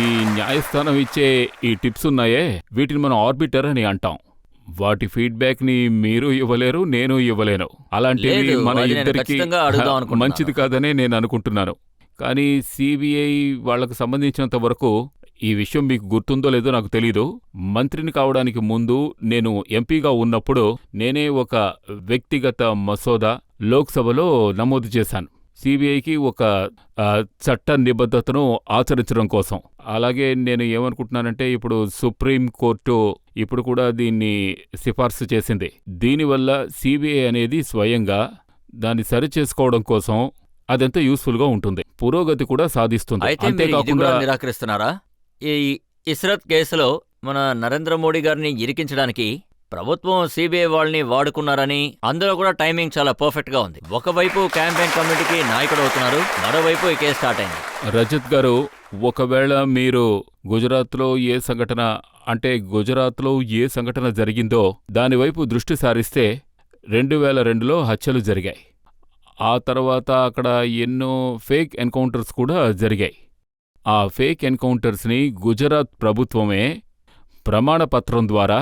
ఈ న్యాయస్థానం ఇచ్చే ఈ టిప్స్ ఉన్నాయే, వీటిని మనం ఆర్బిటర్ అని అంటాం. వాటి ఫీడ్బ్యాక్ని మీరు ఇవ్వలేరు, నేను ఇవ్వలేను. అలాంటివి లేదు, మన అది నేను ఇద్దరికి ఖచ్చితంగా అడుగుదాం అనుకుంటున్నాను. మంచిది కాదనే నేను అనుకుంటున్నాను. కానీ సిబిఐ వాళ్ళకు సంబంధించినంత వరకు ఈ విషయం మీకు గుర్తుందో లేదో నాకు తెలీదు. మంత్రిని కావడానికి ముందు నేను ఎంపీగా ఉన్నప్పుడు నేనే ఒక వ్యక్తిగత మసోదా లోక్సభలో నమోదు చేశాను, సిబిఐకి ఒక చట్ట నిబద్ధతను ఆచరించడం కోసం. అలాగే నేను ఏమనుకుంటున్నానంటే, ఇప్పుడు సుప్రీం కోర్టు ఇప్పుడు కూడా దీన్ని సిఫార్సు చేసింది. దీనివల్ల సిబిఐ అనేది స్వయంగా దాన్ని సరిచేసుకోవడం కోసం అదెంత యూస్ఫుల్గా ఉంటుంది, పురోగతి కూడా సాధిస్తుంది. అయితే మీరు ఇది అంతేకాకుండా కూడా నిరాకరిస్తున్నారా? ఈ ఇస్రత్ కేసులో మన నరేంద్ర మోడీ గారిని ఇరికించడానికి ప్రభుత్వం సిబిఐ వాళ్ళని వాడుకున్నారని, అందులో కూడా టైమింగ్ చాలా పర్ఫెక్ట్ గా ఉంది. ఒకవైపు క్యాంపెయిన్ కమిటీకి నాయకుడు అవుతున్నారు, మరోవైపు ఈ కేసు స్టార్ట్ అయింది. రజత్ గారు, ఒకవేళ మీరు గుజరాత్లో ఏ సంఘటన జరిగిందో దానివైపు దృష్టి సారిస్తే 2002లో హత్యలు జరిగాయి. ఆ తర్వాత అక్కడ ఎన్నో ఫేక్ ఎన్కౌంటర్స్ కూడా జరిగాయి. ఆ ఫేక్ ఎన్కౌంటర్స్ని గుజరాత్ ప్రభుత్వమే ప్రమాణపత్రం ద్వారా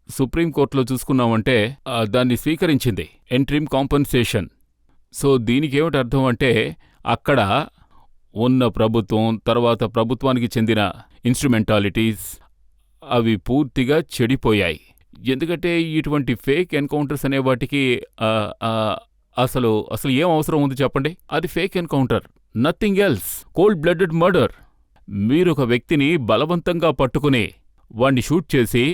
సుప్రీంకోర్టులో చూసుకున్నామంటే దాన్ని స్వీకరించింది, ఎంట్రీమ్ కాంపన్సేషన్. సో దీనికేమిటి అర్థం అంటే, అక్కడ ఉన్న ప్రభుత్వం తర్వాత ప్రభుత్వానికి చెందిన ఇన్స్ట్రుమెంటాలిటీస్ అవి పూర్తిగా చెడిపోయాయి. ఎందుకంటే ఇటువంటి ఫేక్ ఎన్కౌంటర్స్ అనే వాటికి అసలు ఏం అవసరం ఉంది చెప్పండి? అది fake encounter, nothing else. Cold blooded murder. మీరొక వ్యక్తిని బలవంతంగా పట్టుకుని వాణ్ణి షూట్ చేసి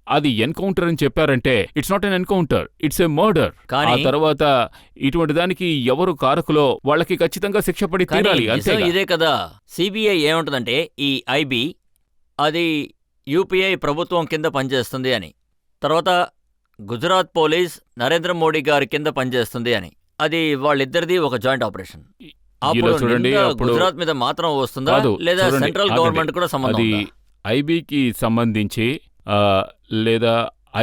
అది ఎన్కౌంటర్ అని చెప్పారంటే it's not an encounter, it's a murder. ఆ తర్వాత ఇటువంటి దానికి ఎవరు కారకులో వాళ్ళకి ఖచ్చితంగా శిక్ష పడి తీరాలి. అంతే ఇదే కదా సిబిఐ ఏమంటుందంటే, ఈ ఐబి అది యూపీఐ ప్రభుత్వం కింద పనిచేస్తుంది అని, తర్వాత గుజరాత్ పోలీస్ నరేంద్ర మోడీ గారి కింద పనిచేస్తుంది అని. అది వాళ్ళిద్దరిది ఒక జాయింట్ ఆపరేషన్. చూడండి, గుజరాత్ మీద మాత్రం వస్తుందా లేదా సెంట్రల్ గవర్నమెంట్ కూడా సంబంధం అది ఐబీకి సంబంధించి లేదా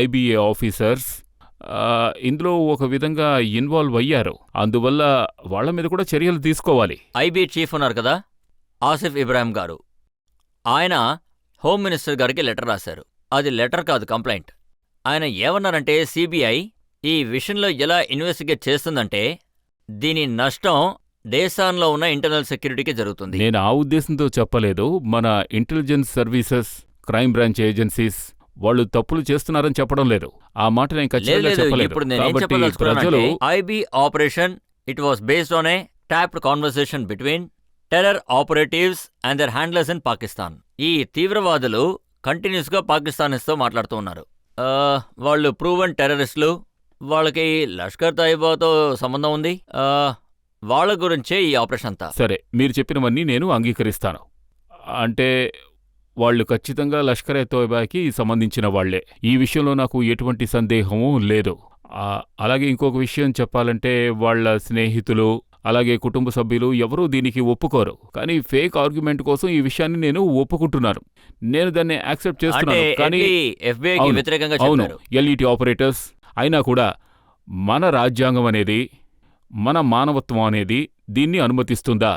ఐబీఏ ఆఫీసర్స్ ఇందులో ఒక విధంగా ఇన్వాల్వ్ అయ్యారు. అందువల్ల వాళ్ళ మీద కూడా చర్యలు తీసుకోవాలి. ఐబీ చీఫ్ ఉన్నారు కదా, ఆసిఫ్ ఇబ్రాహిం గారు, ఆయన హోమ్ మినిస్టర్ గారికి లెటర్ రాశారు. అది లెటర్ కాదు, కంప్లైంట్. ఆయన ఏమన్నారంటే, సిబిఐ ఈ విషయంలో ఎలా ఇన్వెస్టిగేట్ చేస్తుందంటే దీని నష్టం దేశంలో ఉన్న ఇంటర్నల్ సెక్యూరిటీకి జరుగుతుంది. నేను ఆ ఉద్దేశంతో చెప్పలేదు. మన intelligence services, crime branch agencies వాళ్ళు తప్పులు చేస్తున్నారని చెప్పడం లేదు. ఆ మాట నేను ఖచ్చితంగా చెప్పలేదు. కాబట్టి ప్రజలు IB operation it was based on a tapped conversation between terror operatives and their handlers in Pakistan. ఈ తీవ్రవాదులు కంటిన్యూస్ గా పాకిస్తానీస్తో మాట్లాడుతూ ఉన్నారు. వాళ్ళు ప్రూవెన్ టెర్రరిస్టులు, వాళ్ళకి లష్కర్ తయిబాతో సంబంధం ఉంది. వాళ్ళ గురించే ఈ ఆపరేషన్ అంతా. సరే, మీరు చెప్పినవన్నీ నేను అంగీకరిస్తాను. అంటే వాళ్ళు ఖచ్చితంగా లష్కరే తోయిబాకి సంబంధించిన వాళ్లే. ఈ విషయంలో నాకు ఎటువంటి సందేహమూ లేదు. అలాగే ఇంకొక విషయం చెప్పాలంటే, వాళ్ళ స్నేహితులు అలాగే కుటుంబ సభ్యులు ఎవరూ దీనికి ఒప్పుకోరు. కానీ ఫేక్ ఆర్గ్యుమెంట్ కోసం ఈ విషయాన్ని నేను ఒప్పుకుంటున్నాను. నేను దాన్ని యాక్సెప్ట్ చేస్తున్నాను. కానీ అవును, ఎల్ఈటి ఆపరేటర్స్ అయినా కూడా మన రాజ్యాంగం అనేది, మన మానవత్వం అనేది దీన్ని అనుమతిస్తుందా?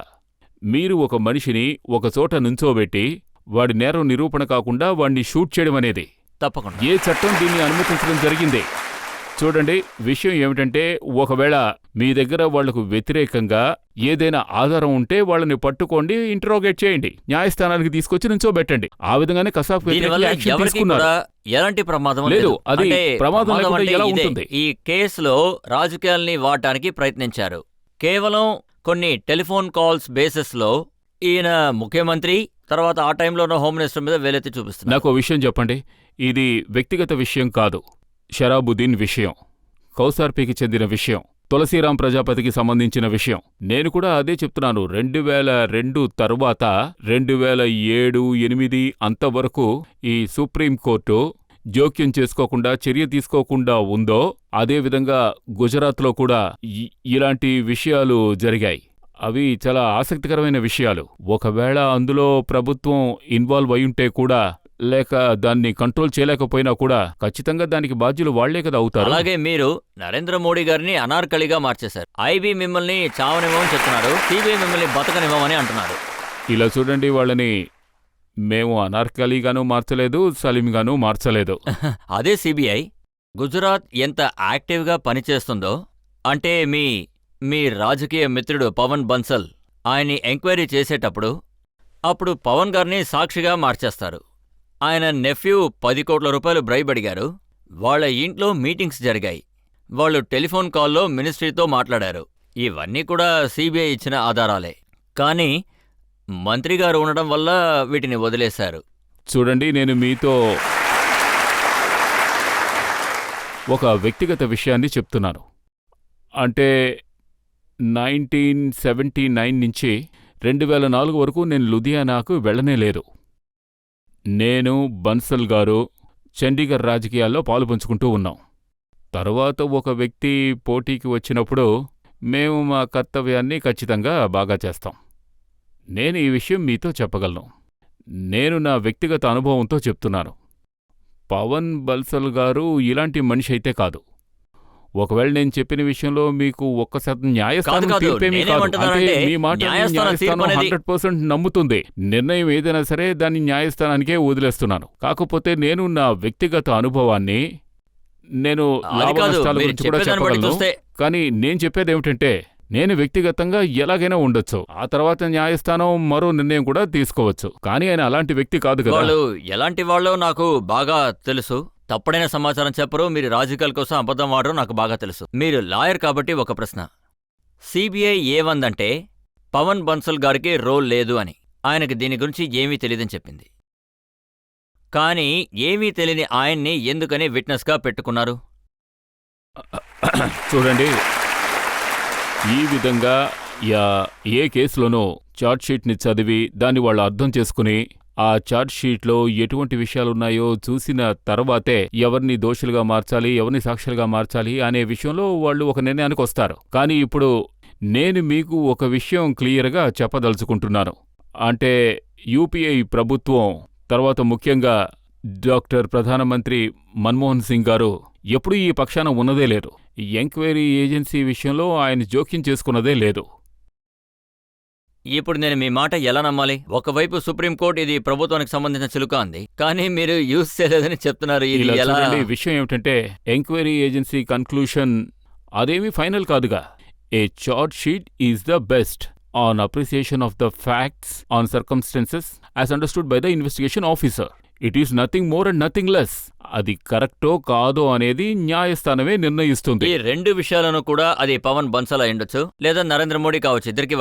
మీరు ఒక మనిషిని ఒక చోట నుంచోబెట్టి వాడి నేరం నిరూపణ కాకుండా వాడిని షూట్ చేయడం అనేది తప్పకుండా ఏ చట్టం దీన్ని అనుమతించడం జరిగింది? చూడండి, విషయం ఏమిటంటే, ఒకవేళ మీ దగ్గర వాళ్లకు వ్యతిరేకంగా ఏదైనా ఆధారం ఉంటే వాళ్ళని పట్టుకోండి, ఇంటరోగేట్ చేయండి, న్యాయస్థానానికి తీసుకొచ్చి నుంచోబెట్టండి. ఆ విధంగానే కసాఫ్ ఎలాంటి ప్రమాదం లేదు. అది ప్రమాదం లేకుండా ఎలా ఉంటుంది? ఈ కేసులో రాజకీయాల్ని వాడటానికి ప్రయత్నించారు. కేవలం కొన్ని టెలిఫోన్ కాల్స్ బేసిస్ లో ఈయన ముఖ్యమంత్రి, తర్వాత ఆ టైంలో ఉన్న హోమ్ మినిస్టర్ మీద వేలెత్తి చూపిస్తున్నారు. నాకు విషయం చెప్పండి, ఇది వ్యక్తిగత విషయం కాదు. షరాబుద్దీన్ విషయం, కౌసార్పీకి చెందిన విషయం, తులసీరాం ప్రజాపతికి సంబంధించిన విషయం. నేను కూడా అదే చెప్తున్నాను. 2002 తర్వాత 2007, 2008 అంతవరకు ఈ సుప్రీంకోర్టు జోక్యం చేసుకోకుండా, చర్య తీసుకోకుండా ఉందో, అదేవిధంగా గుజరాత్లో కూడా ఇలాంటి విషయాలు జరిగాయి. అవి చాలా ఆసక్తికరమైన విషయాలు. ఒకవేళ అందులో ప్రభుత్వం ఇన్వాల్వ్ అయ్యుంటే కూడా, లేక దాన్ని కంట్రోల్ చేయలేకపోయినా కూడా ఖచ్చితంగా దానికి బాధ్యులు వాళ్లే కదా అవుతారు. అలాగే మీరు నరేంద్ర మోడీ గారిని అనార్కలిగా మార్చేశారు. ఐబీ మిమ్మల్ని చావనివ్వమని చెప్తున్నారు, సిబిఐ మిమ్మల్ని బతకనివ్వమని అంటున్నారు. ఇలా చూడండి, వాళ్ళని మేము అనార్కలిగానూ మార్చలేదు, సలీంగానూ మార్చలేదు. అదే సిబిఐ గుజరాత్ ఎంత యాక్టివ్గా పనిచేస్తుందో, అంటే మీ రాజకీయ మిత్రుడు పవన్ బన్సల్ ఆయన్ని ఎంక్వైరీ చేసేటప్పుడు అప్పుడు పవన్ గారిని సాక్షిగా మార్చేస్తారు. ఆయన నెఫ్యూ 10 కోట్ల రూపాయలు బ్రైబ్ అడిగారు. వాళ్ల ఇంట్లో మీటింగ్స్ జరిగాయి. వాళ్ళు టెలిఫోన్ కాల్లో మినిస్ట్రీతో మాట్లాడారు. ఇవన్నీ కూడా సిబిఐ ఇచ్చిన ఆధారాలే. కానీ మంత్రిగారు ఉండడం వల్ల వీటిని వదిలేశారు. చూడండి, నేను మీతో ఒక వ్యక్తిగత విషయాన్ని చెప్తున్నాను. అంటే 1979 నుంచి 2004 వరకు నేను లుధియానాకు వెళ్ళనే లేదు. నేను, బన్సల్ గారు చండీగఢ్ రాజకీయాల్లో పాలుపంచుకుంటూ ఉన్నాం. తరువాత ఒక వ్యక్తి పోటీకి వచ్చినప్పుడు మేము మా కర్తవ్యాన్ని ఖచ్చితంగా బాగా చేస్తాం. నేను ఈ విషయం మీతో చెప్పగలను. నేను నా వ్యక్తిగత అనుభవంతో చెప్తున్నాను. పవన్ బన్సల్ గారు ఇలాంటి మనిషి అయితే కాదు. ఒకవేళ నేను చెప్పిన విషయంలో మీకు 1% న్యాయస్థానం తీర్పేమీ కాదు. అంటే మీ మాట న్యాయస్థానం 100% నమ్ముతుంది. నిర్ణయం ఏదైనా సరే దాన్ని న్యాయస్థానానికే వదిలేస్తున్నాను. కాకపోతే నేను నా వ్యక్తిగత అనుభవాన్ని, నేను లాభ నష్టాల గురించి కూడా చెప్పగలను. కానీ నేను చెప్పేదేమిటంటే, నేను వ్యక్తిగతంగా ఎలాగైనా ఉండొచ్చు, ఆ తర్వాత న్యాయస్థానం మరో నిర్ణయం కూడా తీసుకోవచ్చు. కానీ ఆయన అలాంటి వ్యక్తి కాదు కదా. వాళ్ళు ఎలాంటి వాళ్ళో నాకు బాగా తెలుసు. తప్పుడైన సమాచారం చెప్పరు, మీరు రాజకీయాల కోసం అబద్ధం వాడరు, నాకు బాగా తెలుసు. మీరు లాయర్ కాబట్టి ఒక ప్రశ్న. సిబిఐ ఏమందంటే పవన్ బన్సల్ గారికి రోల్ లేదు అని. ఆయనకి దీని గురించి ఏమీ తెలియదని చెప్పింది. కానీ ఏమీ తెలియని ఆయన్ని ఎందుకని విట్నెస్గా పెట్టుకున్నారు? చూడండి, ఈ విధంగా ఏ కేసులోనో చార్జ్షీట్ని చదివి దాన్ని వాళ్ళు అర్థం చేసుకుని ఆ చార్జ్షీట్లో ఎటువంటి విషయాలున్నాయో చూసిన తర్వాతే ఎవరిని దోషులుగా మార్చాలి, ఎవరిని సాక్షులుగా మార్చాలి అనే విషయంలో వాళ్ళు ఒక నిర్ణయానికి వస్తారు. కానీ ఇప్పుడు నేను మీకు ఒక విషయం క్లియర్గా చెప్పదలుచుకుంటున్నాను. అంటే యూపీఐ ప్రభుత్వం తర్వాత ముఖ్యంగా డాక్టర్ ప్రధానమంత్రి మన్మోహన్ సింగ్ గారు ఎప్పుడూ ఈ పక్షాన ఉన్నదే లేదు. ఎంక్వైరీ ఏజెన్సీ విషయంలో ఆయన జోక్యం చేసుకున్నదే లేదు. ఇప్పుడు నేను మీ మాట ఎలా నమ్మాలి? ఒకవైపు సుప్రీంకోర్టు ఇది ప్రభుత్వానికి సంబంధించిన చిలుక అంది, కానీ మీరు యూజ్ చేయలేదని చెప్తున్నారు. ఇది ఎలా? విషయం ఏమిటంటే, ఎంక్వైరీ ఏజెన్సీ కన్క్లూషన్ అదేమీ ఫైనల్ కాదుగా. ఏ charge sheet is the best on appreciation of the facts on circumstances as understood by the investigation officer. It is nothing more and nothing less. అది కరెక్టో కాదో అనేది న్యాయస్థానమే నిర్ణయిస్తుంది. ఈ రెండు విషయాలను కూడా అది పవన్ బన్సల్ అయ్యుండొచ్చు, లేదా నరేంద్ర మోడీ కావచ్చు. ఇద్దరికీ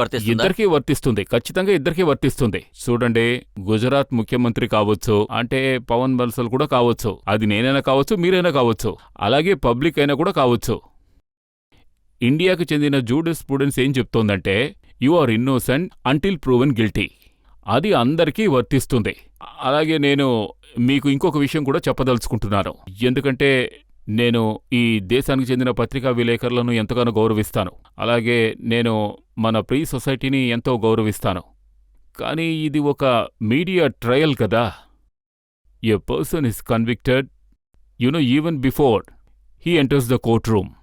వర్తిస్తుంది, ఖచ్చితంగా ఇద్దరికీ వర్తిస్తుంది. చూడండి, గుజరాత్ ముఖ్యమంత్రి కావచ్చు, అంటే పవన్ బన్సల్ కూడా కావచ్చు, అది నేనైనా కావచ్చు, మీరైనా కావచ్చు, అలాగే పబ్లిక్ అయినా కూడా కావచ్చు. ఇండియాకు చెందిన జూరిస్ప్రుడెన్స్ ఏం చెప్తోందంటే, you are innocent until proven guilty. అది అందరికీ వర్తిస్తుంది. అలాగే నేను మీకు ఇంకొక విషయం కూడా చెప్పదలుచుకుంటున్నాను. ఎందుకంటే నేను ఈ దేశానికి చెందిన పత్రికా విలేకరులను ఎంతగానో గౌరవిస్తాను. అలాగే నేను మన ఫ్రీ సొసైటీని ఎంతో గౌరవిస్తాను. కానీ ఇది ఒక మీడియా ట్రయల్ కదా. A person is convicted even before he enters the court room.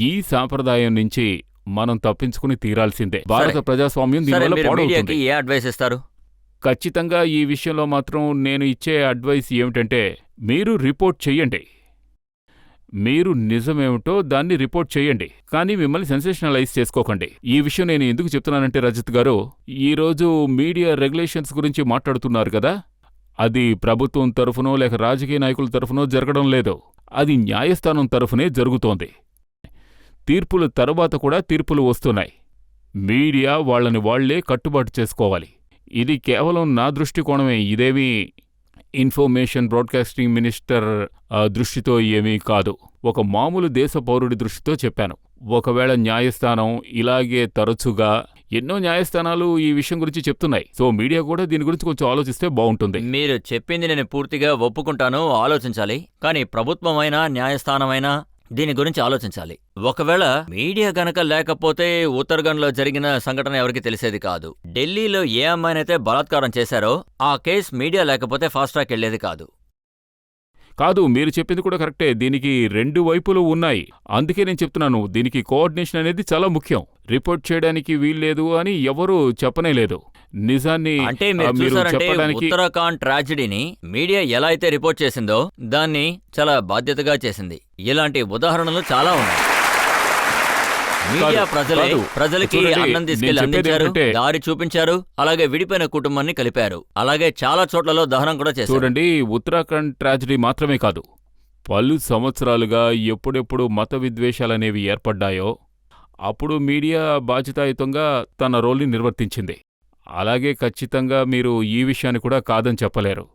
ఈ సాంప్రదాయం నుంచి మనం తప్పించుకుని తీరాల్సిందే. భారత ప్రజాస్వామ్యం దీనివల్ల పాడవుతుంది. ఏ అడ్వైస్ ఇస్తారు? ఖచ్చితంగా ఈ విషయంలో మాత్రం నేను ఇచ్చే అడ్వైస్ ఏమిటంటే, మీరు రిపోర్ట్ చెయ్యండి. మీరు నిజమేమిటో దాన్ని రిపోర్ట్ చెయ్యండి, కానీ మిమ్మల్ని సెన్సేషనలైజ్ చేసుకోకండి. ఈ విషయం నేను ఎందుకు చెప్తున్నానంటే, రజత్ గారు, ఈరోజు మీడియా రెగ్యులేషన్స్ గురించి మాట్లాడుతున్నారు కదా, అది ప్రభుత్వం తరఫునో లేక రాజకీయ నాయకుల తరఫునో జరగడం లేదు. అది న్యాయస్థానం తరఫునే జరుగుతోంది. తీర్పుల తరువాత కూడా తీర్పులు వస్తున్నాయి. మీడియా వాళ్ళని వాళ్లే కట్టుబాటు చేసుకోవాలి. ఇది కేవలం నా దృష్టికోణమే, ఇదేమీ ఇన్ఫర్మేషన్ బ్రాడ్కాస్టింగ్ మినిస్టర్ దృష్టితో ఏమీ కాదు. ఒక మామూలు దేశ పౌరుడి దృష్టితో చెప్పాను. ఒకవేళ న్యాయస్థానం ఇలాగే తరచుగా ఎన్నో న్యాయస్థానాలు ఈ విషయం గురించి చెప్తున్నాయి. సో మీడియా కూడా దీని గురించి కొంచెం ఆలోచిస్తే బాగుంటుంది. మీరు చెప్పింది నేను పూర్తిగా ఒప్పుకుంటాను, ఆలోచించాలి. కానీ ప్రభుత్వమైనా న్యాయస్థానమైనా దీని గురించి ఆలోచించాలి. ఒకవేళ మీడియా గనక లేకపోతే ఉత్తరాఖండ్లో జరిగిన సంఘటన ఎవరికి తెలిసేది కాదు. ఢిల్లీలో ఏ అమ్మాయినైతే బలాత్కారం చేశారో ఆ కేసు మీడియా లేకపోతే ఫాస్ట్ ట్రాక్ వెళ్లేది కాదు. కాదు, మీరు చెప్పింది కూడా కరెక్టే. దీనికి రెండు వైపులు ఉన్నాయి. అందుకే నేను చెప్తున్నాను, దీనికి కోఆర్డినేషన్ అనేది చాలా ముఖ్యం. రిపోర్ట్ చేయడానికి వీల్లేదు అని ఎవరూ చెప్పనే లేదు. నిజాన్ని అంటే మీరు చెప్పడానికి ఉత్తరాఖండ్ ట్రాజడీని మీడియా ఎలా అయితే రిపోర్ట్ చేసిందో దాన్ని చాలా బాధ్యతగా చేసింది. ఇలాంటి ఉదాహరణలు చాలా ఉన్నాయి. మీడియా ప్రజలకి అన్నం తీసుకెళ్లి అందించారు, దారి చూపించారు, అలాగే విడిపోయిన కుటుంబాన్ని కలిపారు, అలాగే చాలా చోట్లలో దహనం కూడా చేశారు. చూడండి, ఉత్తరాఖండ్ ట్రాజడీ మాత్రమే కాదు, పలు సంవత్సరాలుగా ఎప్పుడెప్పుడు మత విద్వేషాలనేవి ఏర్పడ్డాయో అప్పుడు మీడియా బాధ్యతాయుతంగా తన రోల్ని నిర్వర్తించింది. అలాగే ఖచ్చితంగా మీరు ఈ విషయాన్ని కూడా కాదని చెప్పలేరు.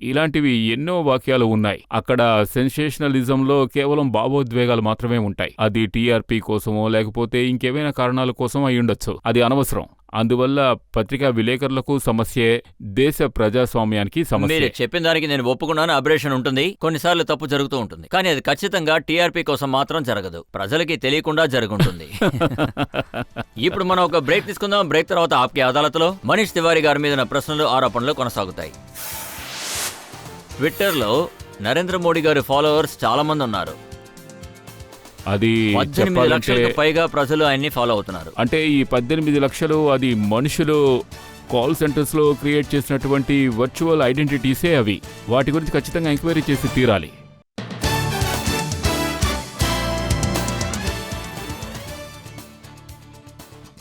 ఇలాంటివి ఎన్నో వాక్యాలు ఉన్నాయి. అక్కడ సెన్సేషనలిజంలో కేవలం భావోద్వేగాలు మాత్రమే ఉంటాయి. అది టీఆర్పీ కోసమో లేకపోతే ఇంకేమైనా కారణాల కోసం అయ్యుండొచ్చు. అది అనవసరం. అందువల్ల పత్రికా విలేకరులకు సమస్యే, దేశ ప్రజాస్వామ్యానికి సమస్య. మీరు చెప్పిన దానికి నేను ఒప్పుకున్నాను. అబరేషన్ ఉంటుంది, కొన్నిసార్లు తప్పు జరుగుతూ ఉంటుంది, కానీ అది ఖచ్చితంగా టీఆర్పీ కోసం మాత్రం జరగదు, ప్రజలకి తెలియకుండా జరుగుతుంది. ఇప్పుడు మనం ఒక బ్రేక్ తీసుకుందాం. బ్రేక్ తర్వాత ఆప్కే అదాలత్లో మనీష్ తివారీ గారి మీద ప్రశ్నలు, ఆరోపణలు కొనసాగుతాయి. ట్విట్టర్లో నరేంద్ర మోడీ గారి ఫాలోవర్స్ చాలా మంది ఉన్నారు. అది 18 లక్షలకు పైగా ప్రజలు ఆయన్ని ఫాలో అవుతున్నారు. అంటే ఈ 18 లక్షలు అది మనుషులు కాల్ సెంటర్స్ లో క్రియేట్ చేసినటువంటి వర్చువల్ ఐడెంటిటీసే అవి. వాటి గురించి ఖచ్చితంగా ఎంక్వైరీ చేసి తీరాలి.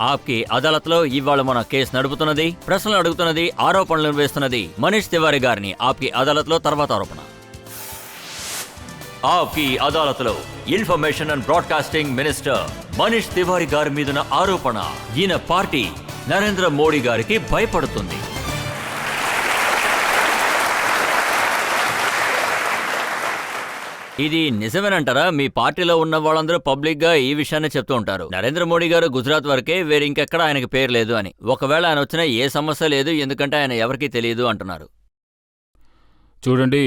ఆప్కి అదాలత్లో ఇవాళ మన కేసు నడుపుతున్నది, ప్రశ్నలు అడుగుతున్నది, ఆరోపణలు వేస్తున్నది మనీష్ తివారీ గారిని. ఆప్కి అదాలత్లో తర్వాత ఆరోపణ. ఆప్కి అదాలత్లో information and broadcasting minister Manish Tiwari గారి మీద ఆరోపణ. ఈయన పార్టీ నరేంద్ర మోడీ గారికి భయపడుతుంది. ఇది నిజమేనంటారా? మీ పార్టీలో ఉన్న వాళ్ళందరూ పబ్లిక్ గా ఈ విషయాన్ని చెప్తూ ఉంటారు, నరేంద్ర మోడీ గారు గుజరాత్ వరకే, వేరే ఇంకెక్కడ ఆయనకి పేరు లేదు అని. ఒకవేళ ఆయన వచ్చినా ఏ సమస్య లేదు, ఎందుకంటే ఆయన ఎవరికీ తెలియదు అంటున్నారు. చూడండి,